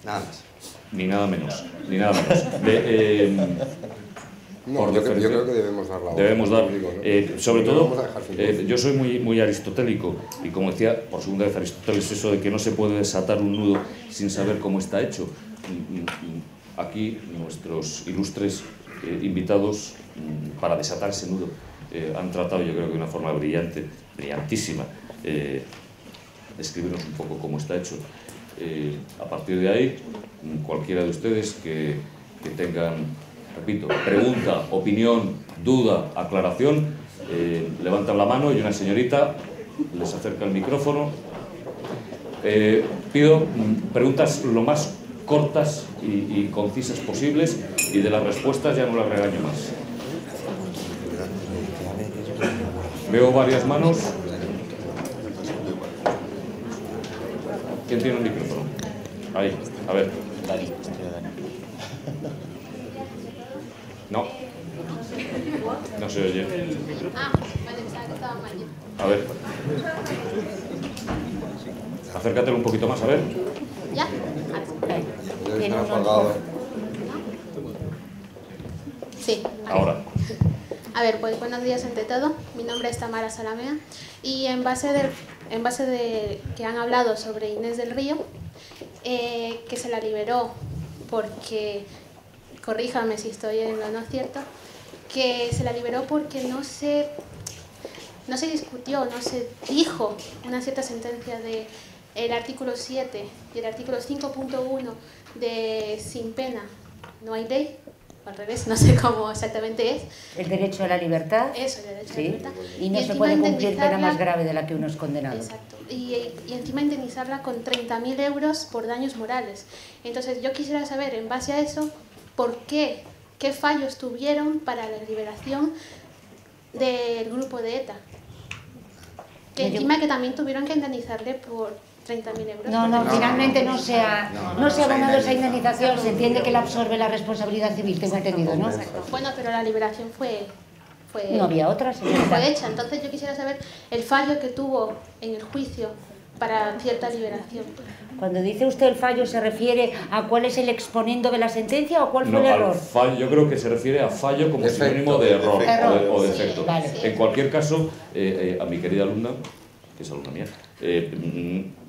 Nada más. Ni nada menos. Ni nada menos. No, yo creo que debemos dar la voz. Debemos dar, ¿no? sobre todo, yo soy muy aristotélico, y como decía por segunda vez Aristóteles, eso de que no se puede desatar un nudo sin saber cómo está hecho. Aquí nuestros ilustres invitados, para desatar ese nudo, han tratado, yo creo que de una forma brillantísima, de escribirnos un poco cómo está hecho. A partir de ahí, cualquiera de ustedes que tengan, repito, pregunta, opinión, duda, aclaración, levantan la mano y una señorita les acerca el micrófono. Pido preguntas lo más cortas y concisas posibles, y de las respuestas ya no las regaño más. Veo varias manos. ¿Quién tiene un micrófono? Ahí, a ver. Dani. No se oye. Ah, vale, pensaba que estaba mal. A ver. Acércatelo un poquito más, a ver. ¿Ya? Sí. Ahora. A ver, pues buenos días ante todo. Mi nombre es Tamara Salamea y en base de que han hablado sobre Inés del Río, que se la liberó porque, corríjame si estoy en lo no cierto, que se la liberó porque no se discutió, no se dijo una cierta sentencia de el artículo 7 y el artículo 5.1 de sin pena no hay ley, al revés, no sé cómo exactamente es. El derecho a la libertad. Eso, el derecho a la libertad. Y no se puede cumplir pena más grave de la que uno es condenado. Exacto. Y encima indemnizarla con 30.000 euros por daños morales. Entonces yo quisiera saber, en base a eso, ¿por qué? ¿Qué fallos tuvieron para la liberación del grupo de ETA? Que encima que también tuvieron que indemnizarle por 30.000 euros. No, finalmente no se ha abonado esa indemnización, se entiende que la absorbe la responsabilidad civil, tengo entendido, ¿no? Exacto. Bueno, pero la liberación fue no había otra, señorita. Fue hecha, entonces yo quisiera saber el fallo que tuvo en el juicio para cierta liberación. Cuando dice usted el fallo, ¿se refiere a cuál es el exponendo de la sentencia o cuál fue el error? Fallo, yo creo que se refiere a fallo como sinónimo de error o defecto. Sí, vale. En cualquier caso, a mi querida alumna, que es alumna mía,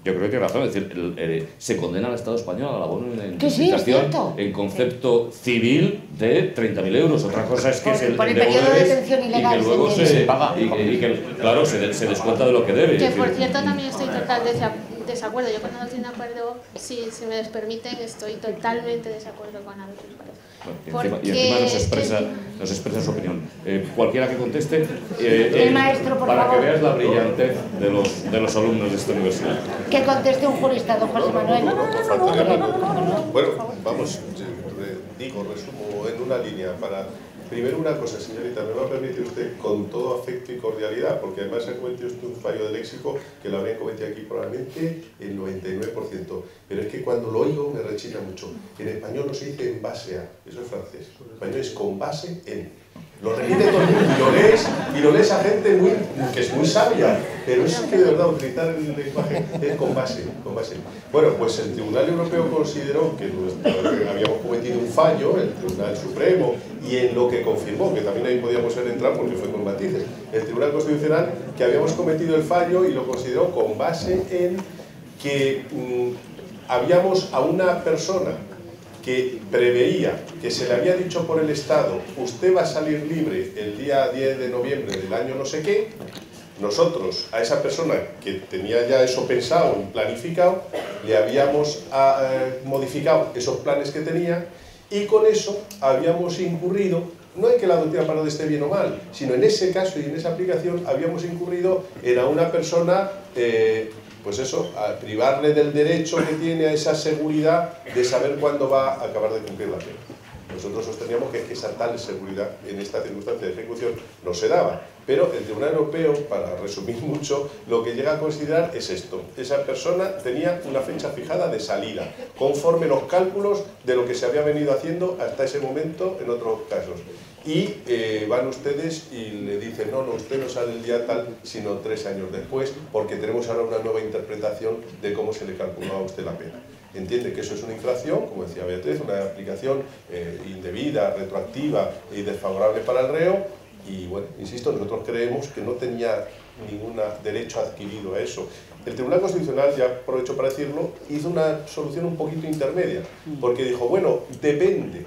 yo creo que tiene razón, es decir, se condena al Estado español a la abono de indemnización en concepto civil de 30.000 euros. Otra cosa es que es el periodo de detención ilegal y que luego se paga y que, claro, se descuenta de lo que debe. Que por cierto también estoy totalmente desacuerdo. Yo con la doctrina Pardo, si me permiten, estoy totalmente desacuerdo con la doctrina Pardo. Bueno, y encima nos expresa su opinión. Cualquiera que conteste, el maestro, por para favor, que veas la brillantez de los alumnos de esta universidad. Que conteste un jurista, don José Manuel. Bueno, vamos, resumo en una línea para... Primero una cosa, señorita, me va a permitir usted con todo afecto y cordialidad, porque además ha cometido usted un fallo de léxico que lo habrían cometido aquí probablemente el 99%, pero es que cuando lo oigo me rechina mucho. En español no se dice en base a, eso es francés, en español es con base en. Lo repite todo el mundo y lo lees a gente que es muy sabia, pero es que de verdad utilizar el lenguaje es con base. Bueno, pues el Tribunal Europeo consideró que habíamos cometido un fallo, el Tribunal Supremo, y en lo que confirmó, que también ahí podíamos entrar porque fue con matices, el Tribunal Constitucional, que habíamos cometido el fallo y lo consideró con base en que habíamos a una persona que preveía que se le había dicho por el Estado, usted va a salir libre el día 10 de noviembre del año no sé qué, nosotros a esa persona que tenía ya eso pensado y planificado, le habíamos modificado esos planes que tenía y con eso habíamos incurrido, no en que la doctrina Parot esté bien o mal, sino en ese caso y en esa aplicación habíamos incurrido en a una persona... pues eso, a privarle del derecho que tiene a esa seguridad de saber cuándo va a acabar de cumplir la pena. Nosotros sosteníamos que esa tal seguridad en esta circunstancia de ejecución no se daba, pero el Tribunal Europeo, para resumir mucho, lo que llega a considerar es esto. Esa persona tenía una fecha fijada de salida, conforme los cálculos de lo que se había venido haciendo hasta ese momento en otros casos. Y van ustedes y le dicen, no, usted no sale el día tal, sino 3 años después, porque tenemos ahora una nueva interpretación de cómo se le calculó a usted la pena. Entiende que eso es una infracción, como decía Beatriz, una aplicación indebida, retroactiva y desfavorable para el reo, y bueno, insisto, nosotros creemos que no tenía ningún derecho adquirido a eso. El Tribunal Constitucional, ya aprovecho para decirlo, hizo una solución un poquito intermedia, porque dijo, bueno, depende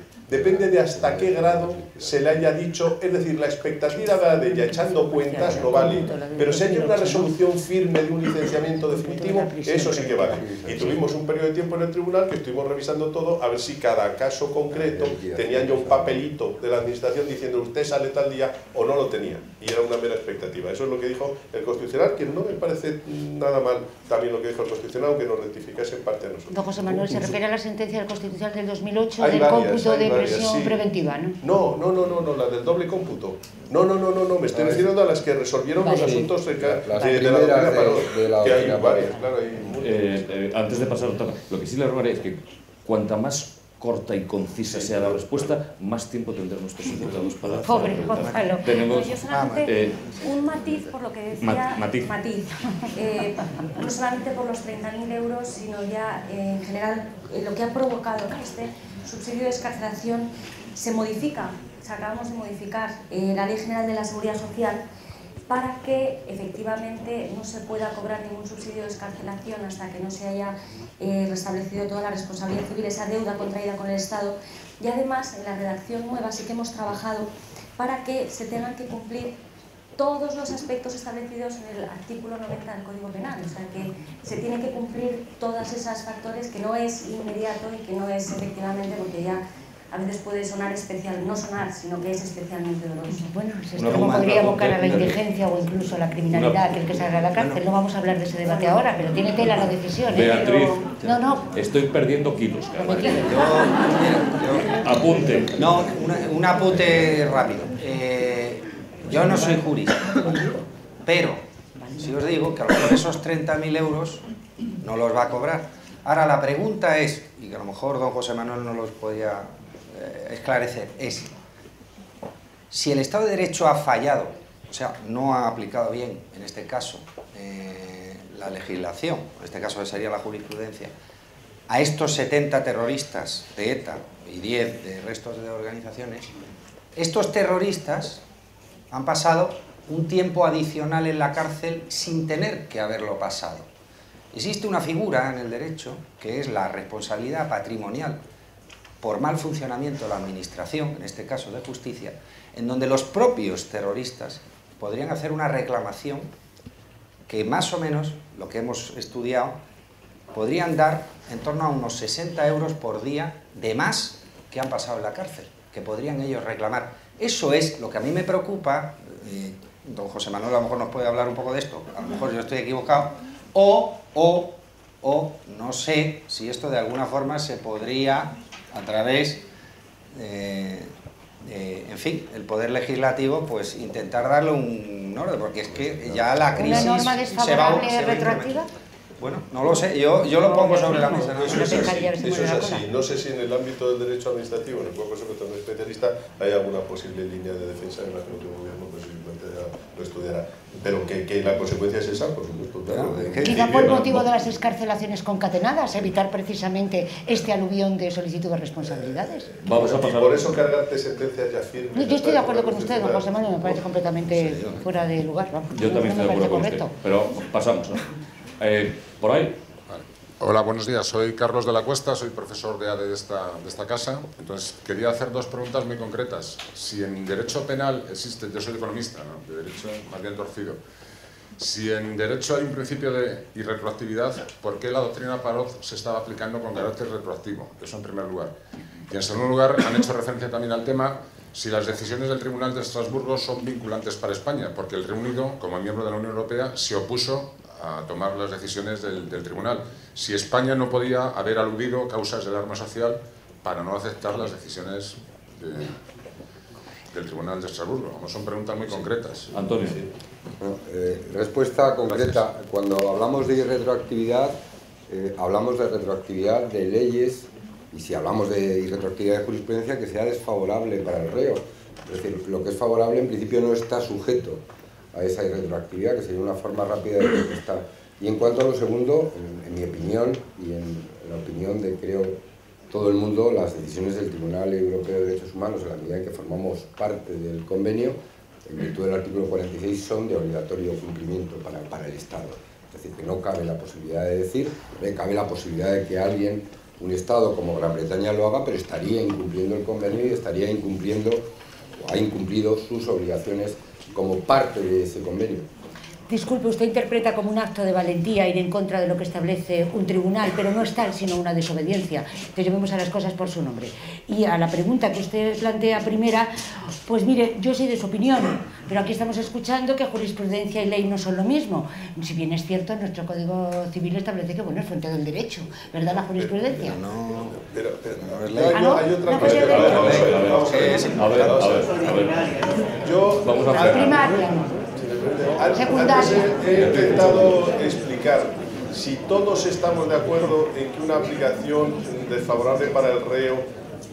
de hasta qué grado se le haya dicho, es decir, la expectativa de ella echando cuentas no vale, pero si hay una resolución firme de un licenciamiento definitivo, eso sí que vale. Y tuvimos un periodo de tiempo en el tribunal que estuvimos revisando todo a ver si cada caso concreto tenía ya un papelito de la administración diciendo usted sale tal día o no lo tenía, y era una mera expectativa. Eso es lo que dijo el Constitucional, que no me parece nada mal también lo que dijo el Constitucional, aunque nos rectificase en parte a nosotros. Don José Manuel, ¿se refiere a la sentencia del Constitucional del 2008 del cómputo de prisión preventiva, no? No, la del doble cómputo. No, me estoy refiriendo a las que resolvieron los asuntos de la doctrina Parot, que hay varias, claro. Antes de pasar a otra, lo que sí le rogaré es que cuanta más corta y concisa sea la respuesta, más tiempo tendrán nuestros invitados para... Pobre Gonzalo. Tenemos... Yo solamente un matiz por lo que decía... Matiz. No solamente por los 30.000 euros, sino ya en general lo que ha provocado que este subsidio de excarcelación se modifica. Acabamos de modificar la Ley General de la Seguridad Social para que efectivamente no se pueda cobrar ningún subsidio de excarcelación hasta que no se haya restablecido toda la responsabilidad civil, esa deuda contraída con el Estado. Y además, en la redacción nueva sí que hemos trabajado para que se tengan que cumplir todos los aspectos establecidos en el artículo 90 del Código Penal. O sea, que se tienen que cumplir todos esos factores, que no es inmediato y que no es efectivamente, porque ya a veces puede sonar especial, no sonar, sino que es especialmente doloroso. Bueno, esto como podría abocar a la indigencia o incluso a la criminalidad, aquel que salga a la cárcel. No vamos a hablar de ese debate ahora, pero tiene tela la decisión. Beatriz, no. Estoy perdiendo kilos. Apunte. No, un apunte rápido. Yo no soy jurista, pero si os digo que a lo mejor esos 30.000 euros no los va a cobrar. Ahora la pregunta es, y que a lo mejor don José Manuel no los podría esclarecer, es si el Estado de Derecho ha fallado, o sea, no ha aplicado bien, en este caso, la legislación, en este caso sería la jurisprudencia, a estos 70 terroristas de ETA y 10 de restos de organizaciones, estos terroristas han pasado un tiempo adicional en la cárcel sin tener que haberlo pasado. Existe una figura en el derecho que es la responsabilidad patrimonial por mal funcionamiento de la administración, en este caso de justicia, en donde los propios terroristas podrían hacer una reclamación que más o menos, lo que hemos estudiado, podrían dar en torno a unos 60 euros por día de más que han pasado en la cárcel, que podrían ellos reclamar. Eso es lo que a mí me preocupa, don José Manuel a lo mejor nos puede hablar un poco de esto, a lo mejor yo estoy equivocado, o no sé si esto de alguna forma se podría, a través en fin, el Poder Legislativo, pues intentar darle un orden, porque es que ya la crisis ¿Una norma desfavorable retroactiva? Bueno, no lo sé, yo lo pongo sobre la mesa. Eso es así. No sé si en el ámbito del derecho administrativo, en el cual por supuesto no es especialista, hay alguna posible línea de defensa en la que el gobierno posiblemente lo estudiará. Pero que la consecuencia es esa, por supuesto. Claro, quizá por motivo de las excarcelaciones concatenadas, evitar precisamente este aluvión de solicitud de responsabilidades. Vamos a pasar. Por eso cargarte sentencias ya firmes. Yo estoy de acuerdo con usted, don José Manuel, me parece completamente fuera de lugar. Vamos. Yo también estoy de acuerdo con usted, pero pasamos. Por ahí. Hola, buenos días. Soy Carlos de la Cuesta, soy profesor de ADE de esta casa. Entonces, quería hacer dos preguntas muy concretas. Si en derecho penal existe, yo soy economista, ¿no?, de derecho más bien torcido. Si en derecho hay un principio de irretroactividad, ¿por qué la doctrina Parot se estaba aplicando con carácter retroactivo? Eso en primer lugar. Y en segundo lugar, han hecho referencia también al tema si las decisiones del Tribunal de Estrasburgo son vinculantes para España, porque el Reino Unido, como miembro de la Unión Europea, se opuso a tomar las decisiones del tribunal. Si España no podía haber aludido causas de alarma social para no aceptar las decisiones del Tribunal de Estrasburgo. Vamos, son preguntas muy concretas. Antonio. Bueno, respuesta concreta. Gracias. Cuando hablamos de irretroactividad, hablamos de retroactividad de leyes, y si hablamos de irretroactividad de jurisprudencia, que sea desfavorable para el reo. Es decir, lo que es favorable en principio no está sujeto a esa irretroactividad, que sería una forma rápida de contestar. Y en cuanto a lo segundo, en mi opinión, y en la opinión de, creo, todo el mundo, las decisiones del Tribunal Europeo de Derechos Humanos, en la medida en que formamos parte del convenio, en virtud del artículo 46, son de obligatorio cumplimiento para el Estado. Es decir, que no cabe la posibilidad de decir, cabe la posibilidad de que alguien, un Estado como Gran Bretaña lo haga, pero estaría incumpliendo el convenio y estaría incumpliendo, o ha incumplido sus obligaciones como parte de ese convenio. Disculpe, usted interpreta como un acto de valentía ir en contra de lo que establece un tribunal, pero no es tal, sino una desobediencia. Entonces llevemos a las cosas por su nombre. Y a la pregunta que usted plantea primera, pues mire, yo soy de su opinión, pero aquí estamos escuchando que jurisprudencia y ley no son lo mismo. Si bien es cierto, nuestro Código Civil establece que, bueno, es fuente del derecho, ¿verdad, la jurisprudencia? Pero no es ley. Hay otra cosa. A ver. Yo, vamos a hacer. Primaria. Antes he intentado explicar si todos estamos de acuerdo en que una aplicación desfavorable para el reo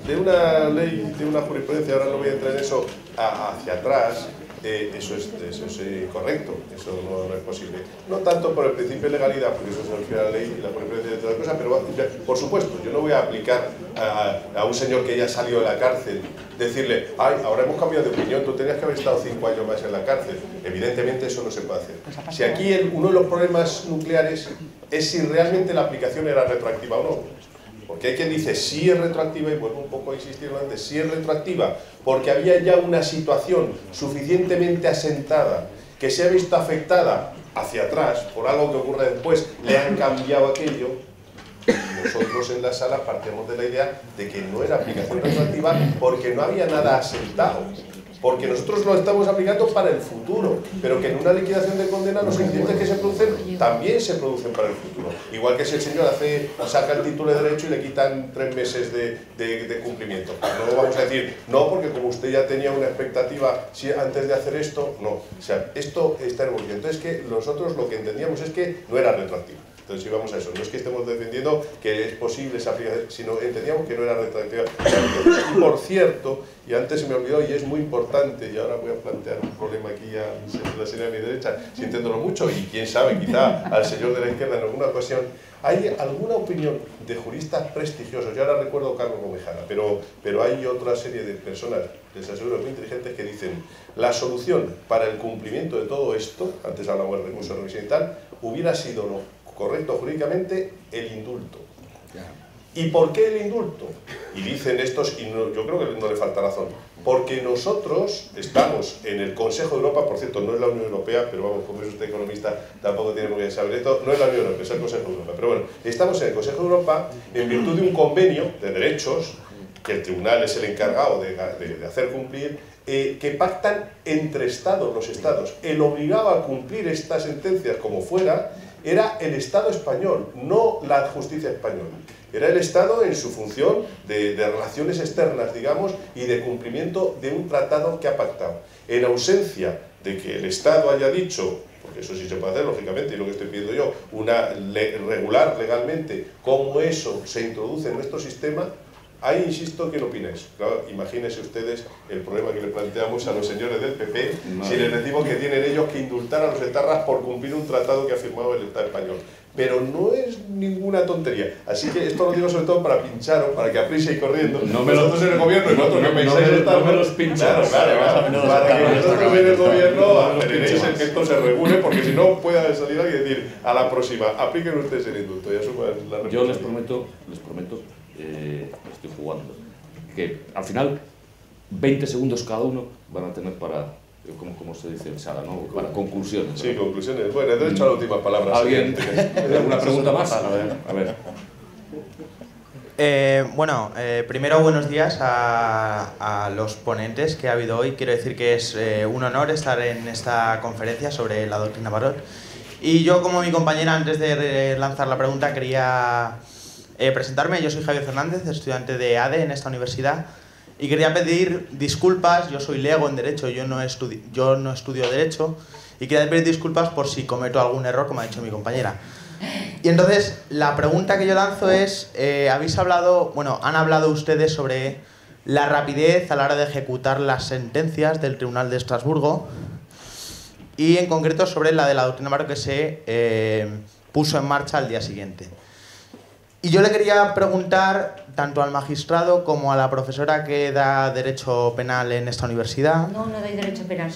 de una ley, de una jurisprudencia, ahora no voy a entrar en eso, hacia atrás, eso es correcto, eso no es posible. No tanto por el principio de legalidad, porque eso se refiere a la ley y la jurisprudencia de otra cosa, pero por supuesto, yo no voy a aplicar a un señor que ya salió de la cárcel, decirle, ay, ahora hemos cambiado de opinión, tú tenías que haber estado 5 años más en la cárcel. Evidentemente eso no se puede hacer. Si aquí uno de los problemas nucleares es si realmente la aplicación era retroactiva o no. Porque hay quien dice sí es retroactiva, y vuelvo un poco a insistir antes, sí es retroactiva, porque había ya una situación suficientemente asentada que se ha visto afectada hacia atrás por algo que ocurre después, le han cambiado aquello. Nosotros en la sala partimos de la idea de que no era aplicación retroactiva porque no había nada asentado. Porque nosotros lo estamos aplicando para el futuro, pero que en una liquidación de condena los incidentes que se producen también se producen para el futuro. Igual que si el señor saca el título de derecho y le quitan 3 meses de cumplimiento. No vamos a decir, no, porque como usted ya tenía una expectativa antes de hacer esto, no. O sea, esto está en evolución. Entonces, que nosotros lo que entendíamos es que no era retroactivo. Entonces íbamos a eso, no es que estemos defendiendo que es posible esa aplicación, sino entendíamos que no era retroactiva. Y por cierto, y antes se me olvidó y es muy importante, y ahora voy a plantear un problema aquí a la señora de mi derecha, sintiéndolo mucho, y quién sabe, quizá al señor de la izquierda en alguna ocasión, hay alguna opinión de juristas prestigiosos, yo ahora recuerdo a Carlos Romejana, pero hay otra serie de personas, les aseguro, muy inteligentes, que dicen la solución para el cumplimiento de todo esto, antes hablamos del recurso de revisión y tal, hubiera sido lo correcto jurídicamente el indulto. ¿Y por qué el indulto? Y dicen estos, y no, yo creo que no le falta razón, porque nosotros estamos en el Consejo de Europa, por cierto, no es la Unión Europea, pero vamos, como es usted economista, tampoco tiene muy bien saber esto, no es la Unión Europea, es el Consejo de Europa. Pero bueno, estamos en el Consejo de Europa en virtud de un convenio de derechos, que el tribunal es el encargado de hacer cumplir, que pactan entre Estados, los Estados. El obligado a cumplir estas sentencias como fuera era el Estado español, no la justicia española. Era el Estado en su función de relaciones externas, digamos, y de cumplimiento de un tratado que ha pactado. En ausencia de que el Estado haya dicho, porque eso sí se puede hacer, lógicamente, y lo que estoy pidiendo yo, regular legalmente cómo eso se introduce en nuestro sistema, ahí insisto, ¿quién opina eso? Claro, imagínense ustedes el problema que le planteamos a los señores del PP si les decimos que tienen ellos que indultar a los etarras por cumplir un tratado que ha firmado el Estado español. Pero no es ninguna tontería. Así que esto lo digo sobre todo para pincharos, para que aprisa y corriendo. Nosotros en el gobierno y vosotros que pensáis no me los pinchas. Para que nosotros en el gobierno acereréis el que esto se regule, porque si no puede salir alguien y decir a la próxima, apliquen ustedes el indulto y asuman la responsabilidad. Yo les prometo, estoy jugando, que al final 20 segundos cada uno van a tener para, como se dice en sala, ¿no? Para conclusiones. Sí, conclusiones. Bueno, he derecho a la última palabra. ¿Alguien? ¿Alguna pregunta más? A ver. Primero buenos días a los ponentes que ha habido hoy. Quiero decir que es un honor estar en esta conferencia sobre la doctrina Parot. Y yo, como mi compañera, antes de lanzar la pregunta, quería presentarme. Yo soy Javier Fernández, estudiante de ADE en esta universidad, y quería pedir disculpas. Yo soy lego en Derecho, yo no estudio Derecho, y quería pedir disculpas por si cometo algún error, como ha dicho mi compañera. Y entonces, la pregunta que yo lanzo es, han hablado ustedes sobre la rapidez a la hora de ejecutar las sentencias del Tribunal de Estrasburgo, y en concreto sobre la de la doctrina Parot que se puso en marcha al día siguiente. Y yo le quería preguntar tanto al magistrado como a la profesora que da Derecho Penal en esta universidad. No doy Derecho Penal,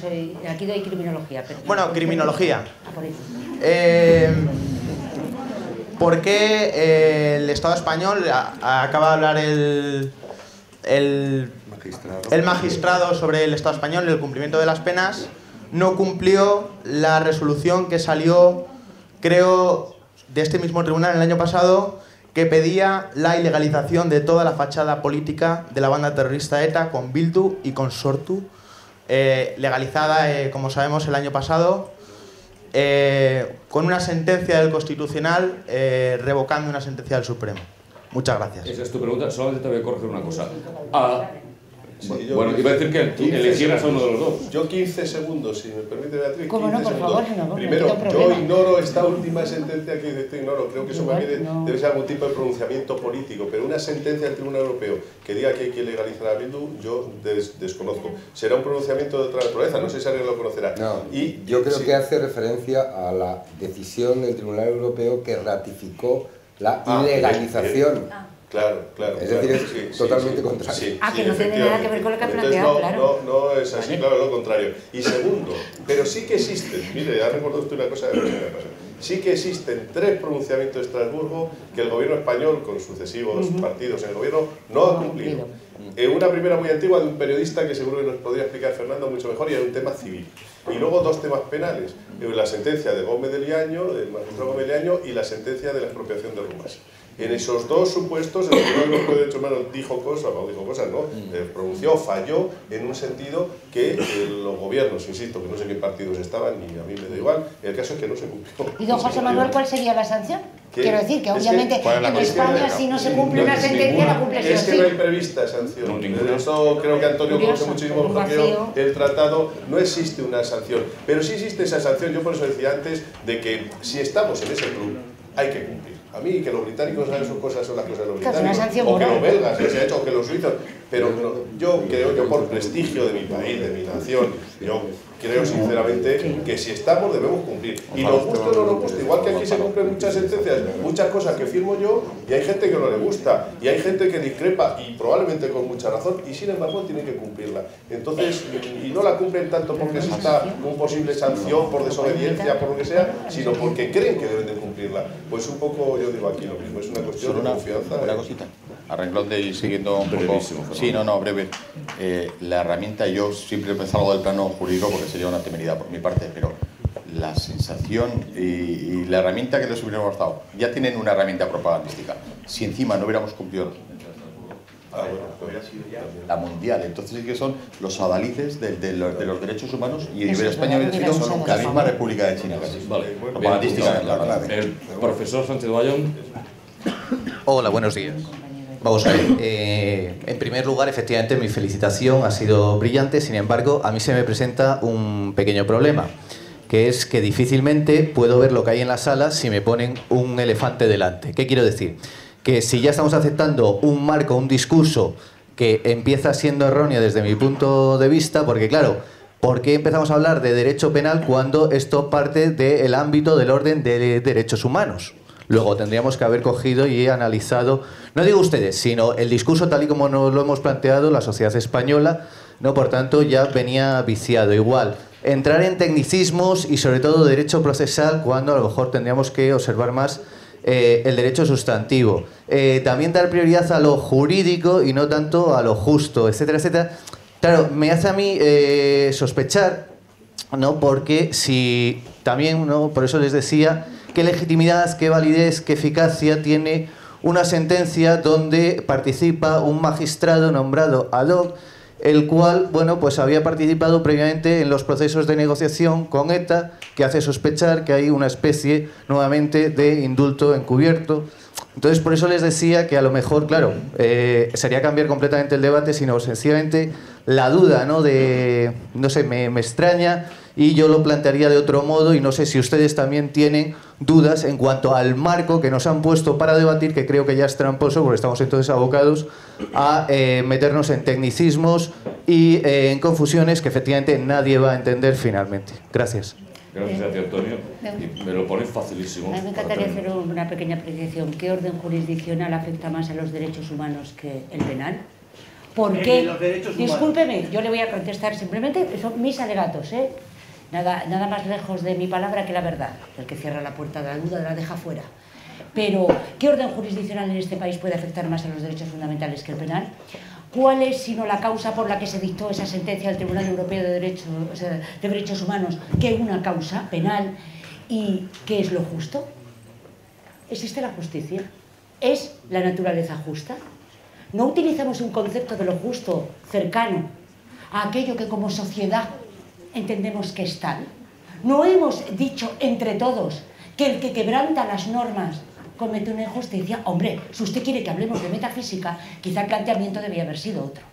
aquí doy Criminología. Pero bueno, Criminología. Por eso. ¿Por qué el Estado español, acaba de hablar el magistrado sobre el Estado español y el cumplimiento de las penas, no cumplió la resolución que salió, creo, de este mismo tribunal el año pasado, que pedía la ilegalización de toda la fachada política de la banda terrorista ETA con Bildu y con Sortu, legalizada, como sabemos, el año pasado, con una sentencia del Constitucional revocando una sentencia del Supremo. Muchas gracias. Esa es tu pregunta. Solamente te voy a corregir una cosa. Sí, bueno, iba a decir que eligieras a uno de los dos. Yo 15 segundos, si me permite, Beatriz. ¿Cómo no? Por favor, no, primero, yo ignoro esta última sentencia que dice, ignoro, creo que eso Igual, debe ser algún tipo de pronunciamiento político, pero una sentencia del Tribunal Europeo que diga que hay que legalizar a Bildu, yo desconozco. Será un pronunciamiento de otra naturaleza, no sé si alguien lo conocerá. No, y yo creo que hace referencia a la decisión del Tribunal Europeo que ratificó la ilegalización. Claro. Es decir, es totalmente contrario. Que no tiene nada que ver con lo que ha planteado, claro. No es así, claro, lo contrario. Y segundo, pero sí que existen, mire, ya recordó usted una cosa de la semana pasada. Sí que existen 3 pronunciamientos de Estrasburgo que el gobierno español, con sucesivos partidos en el gobierno, no ha cumplido. Una primera muy antigua de un periodista que seguro que nos podría explicar Fernando mucho mejor, y era un tema civil. Y luego 2 temas penales, la sentencia de Gómez de Liaño, del magistrado Gómez de Liaño, y la sentencia de la expropiación de Rumasa. En esos 2 supuestos, el Tribunal Europeo de Derechos Humanos dijo cosas, pronunció, falló en un sentido que los gobiernos, insisto, que no sé qué partidos estaban, y a mí me da igual, el caso es que no se cumplió. ¿Y don José Manuel cuál sería la sanción? Quiero decir que obviamente en España si no se cumple una sentencia la cumple sí o sí. Es que no hay prevista sanción. Eso creo que Antonio conoce muchísimo mejor que yo. El tratado, no existe una sanción, pero sí existe esa sanción. Yo por eso decía antes de que si estamos en ese club hay que cumplir. A mí que los británicos hagan sus cosas son las cosas de los británicos, o que los belgas se ha hecho, o que los suizos, pero yo creo que por prestigio de mi país, de mi nación, yo creo sinceramente que si estamos debemos cumplir. Y nos gusta o no nos gusta, igual que aquí se cumplen muchas sentencias, muchas cosas que firmo yo, y hay gente que no le gusta, y hay gente que discrepa, y probablemente con mucha razón, y sin embargo tienen que cumplirla. Entonces, y no la cumplen tanto porque exista una posible sanción por desobediencia, por lo que sea, sino porque creen que deben de cumplirla. Pues un poco yo digo aquí lo mismo, es una cuestión de confianza. Una cosita, a renglón de ir siguiendo un poco. Sí, breve. La herramienta, yo siempre me salgo del plano jurídico porque sería una temeridad por mi parte, pero la sensación y la herramienta que les hubiéramos dado, ya tienen una herramienta propagandística. Si encima no hubiéramos cumplido la mundial, entonces sí que son los adalides de los derechos humanos, y España hubiera sido la misma República de China casi. Vale, propagandística. El profesor Sánchez Bayón. Hola, buenos días. Vamos a ver, en primer lugar, efectivamente, mi felicitación ha sido brillante, sin embargo, a mí se me presenta un pequeño problema, que es que difícilmente puedo ver lo que hay en la sala si me ponen un elefante delante. ¿Qué quiero decir? Que si ya estamos aceptando un marco, un discurso que empieza siendo erróneo desde mi punto de vista, porque claro, ¿por qué empezamos a hablar de derecho penal cuando esto parte del ámbito del orden de derechos humanos? Luego tendríamos que haber cogido y analizado, no digo ustedes, sino el discurso tal y como nos lo hemos planteado, la sociedad española, ¿no? Por tanto, ya venía viciado. Igual, entrar en tecnicismos y sobre todo derecho procesal cuando a lo mejor tendríamos que observar más el derecho sustantivo. También dar prioridad a lo jurídico y no tanto a lo justo, etcétera, etcétera. Claro, me hace a mí sospechar, ¿no? Porque si también, ¿no? Por eso les decía, qué legitimidad, qué validez, qué eficacia tiene una sentencia donde participa un magistrado nombrado ad hoc, el cual, bueno, pues había participado previamente en los procesos de negociación con ETA, que hace sospechar que hay una especie, nuevamente, de indulto encubierto. Entonces, por eso les decía que a lo mejor, claro, sería cambiar completamente el debate, sino sencillamente la duda, ¿no? No sé, me extraña, y yo lo plantearía de otro modo, y no sé si ustedes también tienen dudas en cuanto al marco que nos han puesto para debatir, que creo que ya es tramposo, porque estamos entonces abocados a meternos en tecnicismos y en confusiones que efectivamente nadie va a entender finalmente. Gracias. Gracias a ti, Antonio. Y me lo pones facilísimo. A mí me encantaría hacer una pequeña apreciación. ¿Qué orden jurisdiccional afecta más a los derechos humanos que el penal? ¿Por qué? Discúlpeme, yo le voy a contestar simplemente, son mis alegatos, ¿eh? Nada más lejos de mi palabra que la verdad. El que cierra la puerta de la duda la deja fuera. Pero, ¿qué orden jurisdiccional en este país puede afectar más a los derechos fundamentales que el penal? ¿Cuál es, sino la causa por la que se dictó esa sentencia del Tribunal Europeo de Derechos Humanos, que una causa penal? ¿Y qué es lo justo? ¿Existe la justicia? ¿Es la naturaleza justa? ¿No utilizamos un concepto de lo justo cercano a aquello que como sociedad entendemos que es tal? ¿No hemos dicho entre todos que el que quebranta las normas comete una injusticia? Hombre, si usted quiere que hablemos de metafísica, quizá el planteamiento debía haber sido otro.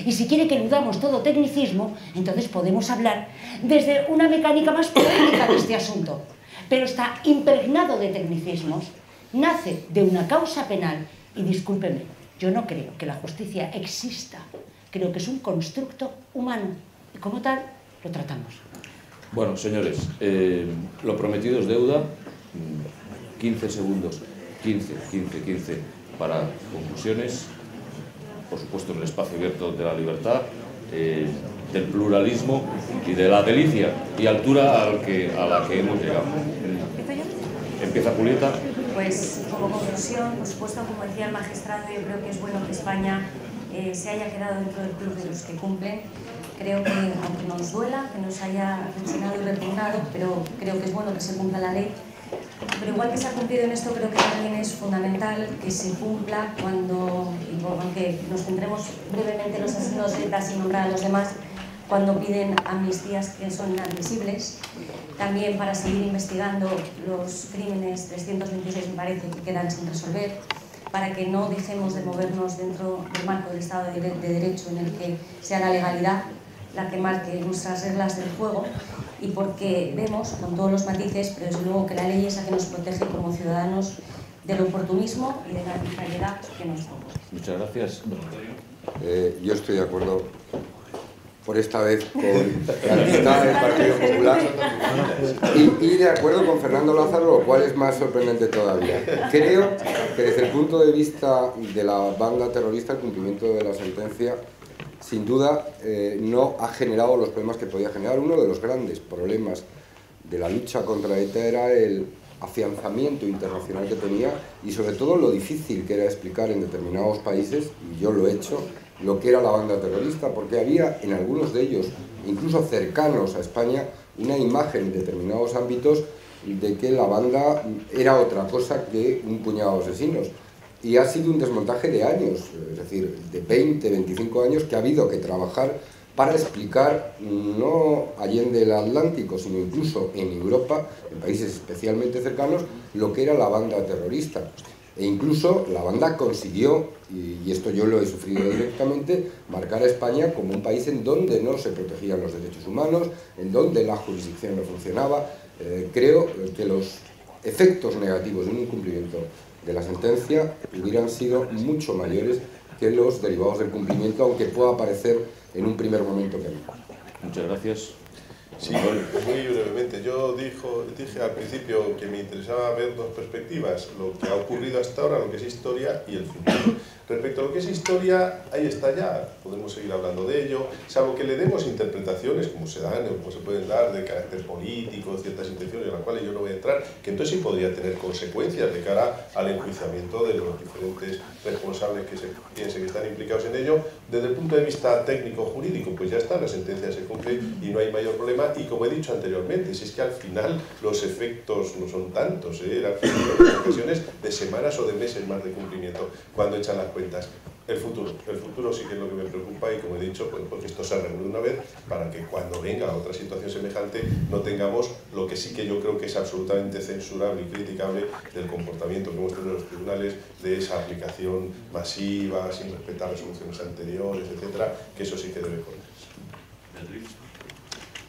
Y si quiere que eludamos todo tecnicismo, entonces podemos hablar desde una mecánica más política de este asunto. Pero está impregnado de tecnicismos, nace de una causa penal, y discúlpeme, yo no creo que la justicia exista, creo que es un constructo humano, y como tal, lo tratamos. Bueno, señores, lo prometido es deuda. 15 segundos, 15 para conclusiones, por supuesto en el espacio abierto de la libertad, del pluralismo y de la delicia y altura a la que hemos llegado. Empieza Julieta. Pues como conclusión, por supuesto, como decía el magistrado, yo creo que es bueno que España se haya quedado dentro del club de los que cumplen. Creo que, aunque nos duela, que nos haya rechinado y repugnado, pero creo que es bueno que se cumpla la ley. Pero igual que se ha cumplido en esto, creo que también es fundamental que se cumpla cuando, aunque nos centremos brevemente en los asesinos de ETA sin nombrar a los demás, cuando piden amnistías que son inadmisibles, también para seguir investigando los crímenes 326, me parece, que quedan sin resolver, para que no dejemos de movernos dentro del marco del Estado de Derecho en el que sea la legalidad la que marque nuestras reglas del juego, y porque vemos, con todos los matices, pero desde luego que la ley es la que nos protege como ciudadanos del oportunismo y de la arbitrariedad que nos propone. Muchas gracias. Yo estoy de acuerdo, por esta vez, con la lista del Partido Popular y de acuerdo con Fernando Lázaro, lo cual es más sorprendente todavía. Creo que desde el punto de vista de la banda terrorista, el cumplimiento de la sentencia sin duda no ha generado los problemas que podía generar. Uno de los grandes problemas de la lucha contra ETA era el afianzamiento internacional que tenía y sobre todo lo difícil que era explicar en determinados países, y yo lo he hecho, lo que era la banda terrorista, porque había en algunos de ellos, incluso cercanos a España, una imagen en determinados ámbitos de que la banda era otra cosa que un puñado de asesinos. Y ha sido un desmontaje de años, es decir, de 20, 25 años que ha habido que trabajar para explicar, no allende el Atlántico, sino incluso en Europa, en países especialmente cercanos, lo que era la banda terrorista. E incluso la banda consiguió, y esto yo lo he sufrido directamente, marcar a España como un país en donde no se protegían los derechos humanos, en donde la jurisdicción no funcionaba. Creo que los efectos negativos de un incumplimiento de la sentencia hubieran sido mucho mayores que los derivados del cumplimiento, aunque pueda parecer en un primer momento que no. Muchas gracias. Sí, muy brevemente. Yo dije al principio que me interesaba ver dos perspectivas, lo que ha ocurrido hasta ahora, lo que es historia y el futuro. Respecto a lo que es historia, ahí está ya, podemos seguir hablando de ello, salvo que le demos interpretaciones, como se dan o como se pueden dar, de carácter político, ciertas intenciones en las cuales yo no voy a entrar, que entonces sí podría tener consecuencias de cara al enjuiciamiento de los diferentes responsables que se piense que están implicados en ello. Desde el punto de vista técnico-jurídico, pues ya está, la sentencia se cumple y no hay mayor problema. Y como he dicho anteriormente, si es que al final los efectos no son tantos, eran en ocasiones de semanas o de meses más de cumplimiento cuando echan las cuentas. El futuro sí que es lo que me preocupa, y como he dicho, pues porque esto se arregle una vez para que cuando venga otra situación semejante no tengamos lo que sí que yo creo que es absolutamente censurable y criticable del comportamiento que hemos tenido en los tribunales, de esa aplicación masiva, sin respetar resoluciones anteriores, etcétera, que eso sí que debe ponerse.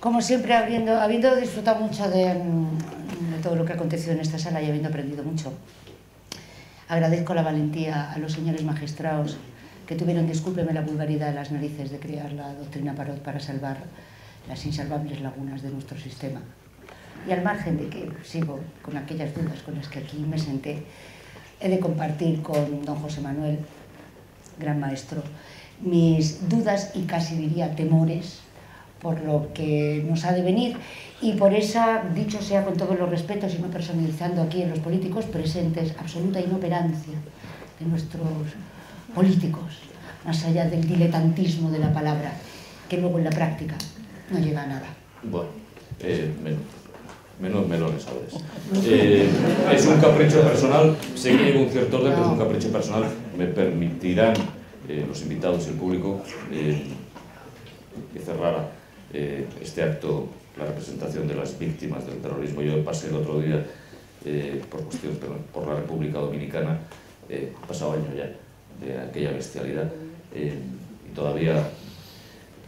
Como siempre, habiendo disfrutado mucho de todo lo que ha acontecido en esta sala y habiendo aprendido mucho, agradezco la valentía a los señores magistrados que tuvieron, discúlpeme la vulgaridad de las narices, de crear la doctrina Parot para salvar las insalvables lagunas de nuestro sistema. Y al margen de que sigo con aquellas dudas con las que aquí me senté, he de compartir con don José Manuel, gran maestro, mis dudas y casi diría temores por lo que nos ha de venir, y por esa, dicho sea con todos los respetos y no personalizando aquí en los políticos presentes, absoluta inoperancia de nuestros políticos, más allá del diletantismo de la palabra, que luego en la práctica no llega a nada. Bueno, menos melones a veces. Es un capricho personal, sé que lleva un cierto orden, pero es un capricho personal. Me permitirán los invitados y el público que cerrara este acto, la representación de las víctimas del terrorismo. Yo pasé el otro día, por la República Dominicana, pasado año ya, de aquella bestialidad, y y todavía,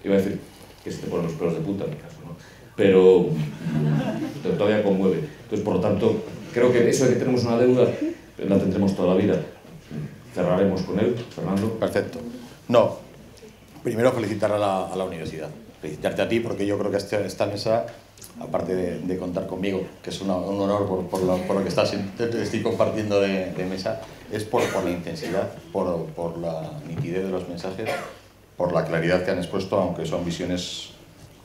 iba a decir que se te ponen los pelos de punta en mi caso, ¿no? Pero todavía conmueve. Entonces, por lo tanto, creo que eso de que tenemos una deuda la tendremos toda la vida. Cerraremos con él, Fernando. Perfecto. No, primero felicitar a la universidad, felicitarte a ti, porque yo creo que esta mesa, aparte de contar conmigo, que es un honor por lo que estoy compartiendo de mesa, es por la intensidad, por la nitidez de los mensajes, por la claridad que han expuesto, aunque son visiones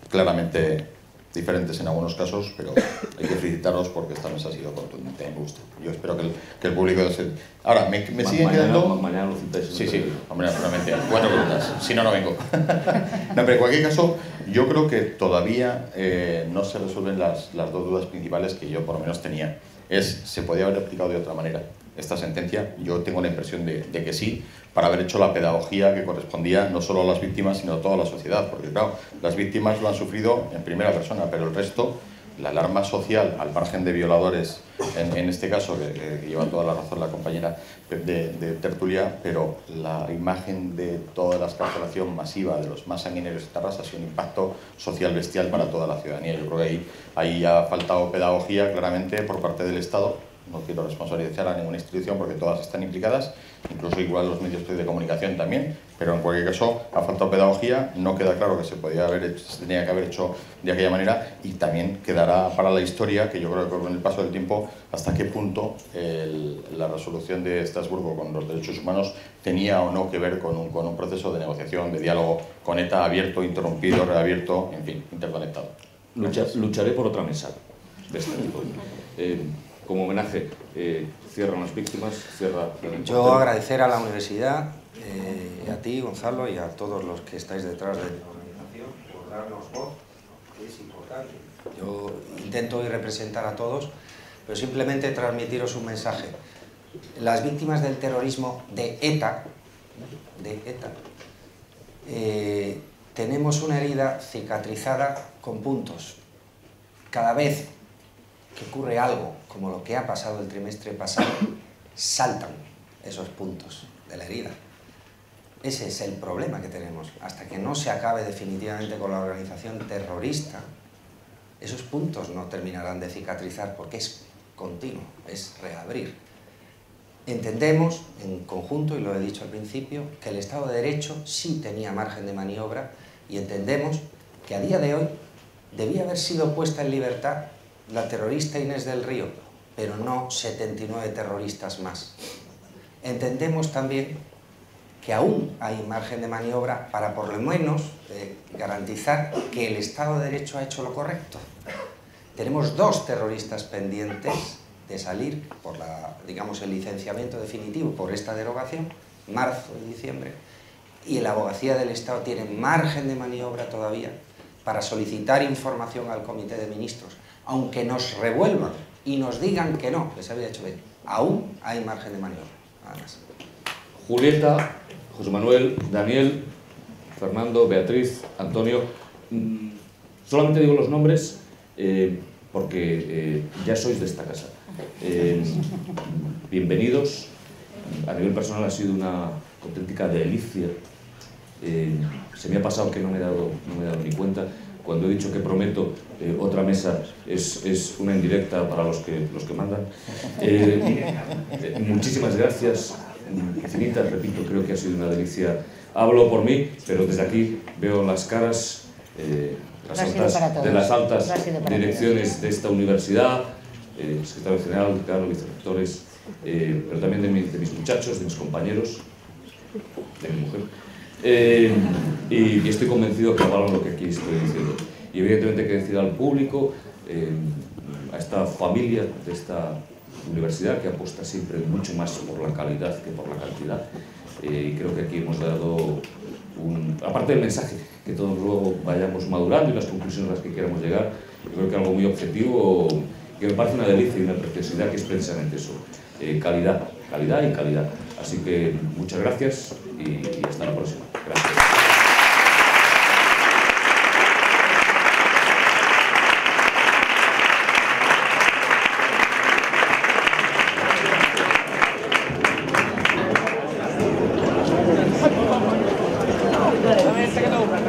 claramente diferentes en algunos casos, pero hay que felicitaros porque esta mesa ha sido contundente, me gusta. Yo espero que el público... Ahora, me siguen quedando... Mañana lo citáis. Sí, hombre, naturalmente. 4 preguntas, si no, no vengo. No, pero en cualquier caso, yo creo que todavía no se resuelven las dos dudas principales que yo por lo menos tenía. ¿Se podía haber aplicado de otra manera esta sentencia? Yo tengo la impresión de que sí, para haber hecho la pedagogía que correspondía no solo a las víctimas, sino a toda la sociedad, porque claro, las víctimas lo han sufrido en primera persona, pero el resto, la alarma social, al margen de violadores, en este caso, que lleva toda la razón la compañera de tertulia, pero la imagen de toda la excarcelación masiva de los más sanguinarios de Tarrasa ha sido un impacto social bestial para toda la ciudadanía. Yo creo que ahí ha faltado pedagogía claramente por parte del Estado. No quiero responsabilizar a ninguna institución porque todas están implicadas, incluso igual los medios de comunicación también, pero en cualquier caso ha faltado pedagogía, no queda claro que se tenía que haber hecho de aquella manera, y también quedará para la historia, que yo creo que con el paso del tiempo, hasta qué punto la resolución de Estrasburgo con los derechos humanos tenía o no que ver con un proceso de negociación, de diálogo con ETA abierto, interrumpido, reabierto, en fin, interconectado. Lucharé por otra mesa de este tipo. Como homenaje, cierran las víctimas, cierra... Yo agradecer a la universidad, a ti, Gonzalo, y a todos los que estáis detrás de la organización por darnos voz, que es importante. Yo intento hoy representar a todos, pero simplemente transmitiros un mensaje. Las víctimas del terrorismo de ETA, tenemos una herida cicatrizada con puntos. Cada vez que ocurre algo como lo que ha pasado el trimestre pasado, saltan esos puntos de la herida. Ese es el problema que tenemos. Hasta que no se acabe definitivamente con la organización terrorista, esos puntos no terminarán de cicatrizar porque es continuo, es reabrir. Entendemos en conjunto, y lo he dicho al principio, que el Estado de Derecho sí tenía margen de maniobra, y entendemos que a día de hoy debía haber sido puesta en libertad la terrorista Inés del Río, pero no 79 terroristas más. Entendemos también que aún hay margen de maniobra para por lo menos garantizar que el Estado de Derecho ha hecho lo correcto. Tenemos 2 terroristas pendientes de salir por el licenciamiento definitivo por esta derogación, marzo y diciembre, y la abogacía del Estado tiene margen de maniobra todavía para solicitar información al Comité de Ministros. Aunque nos revuelvan y nos digan que no, que se había hecho bien, aún hay margen de maniobra. Nada más. Julieta, José Manuel, Daniel, Fernando, Beatriz, Antonio. Solamente digo los nombres porque ya sois de esta casa. Bienvenidos. A nivel personal ha sido una auténtica delicia. Se me ha pasado que no me he dado ni cuenta. Cuando he dicho que prometo otra mesa, es una indirecta para los que mandan. Muchísimas gracias, infinitas, repito, creo que ha sido una delicia. Hablo por mí, pero desde aquí veo las caras de las altas direcciones de esta universidad, secretario general, claro, vicerrectores, pero también de mis muchachos, de mis compañeros, de mi mujer. Y estoy convencido que avalan lo que aquí estoy diciendo. Y evidentemente hay que decir al público, a esta familia de esta universidad que apuesta siempre mucho más por la calidad que por la cantidad. Y creo que aquí hemos dado, aparte del mensaje, que todos luego vayamos madurando y las conclusiones a las que queramos llegar, yo creo que algo muy objetivo, que me parece una delicia y una preciosidad, que es precisamente eso, calidad y calidad. Así que muchas gracias y hasta la próxima. Gracias. este que te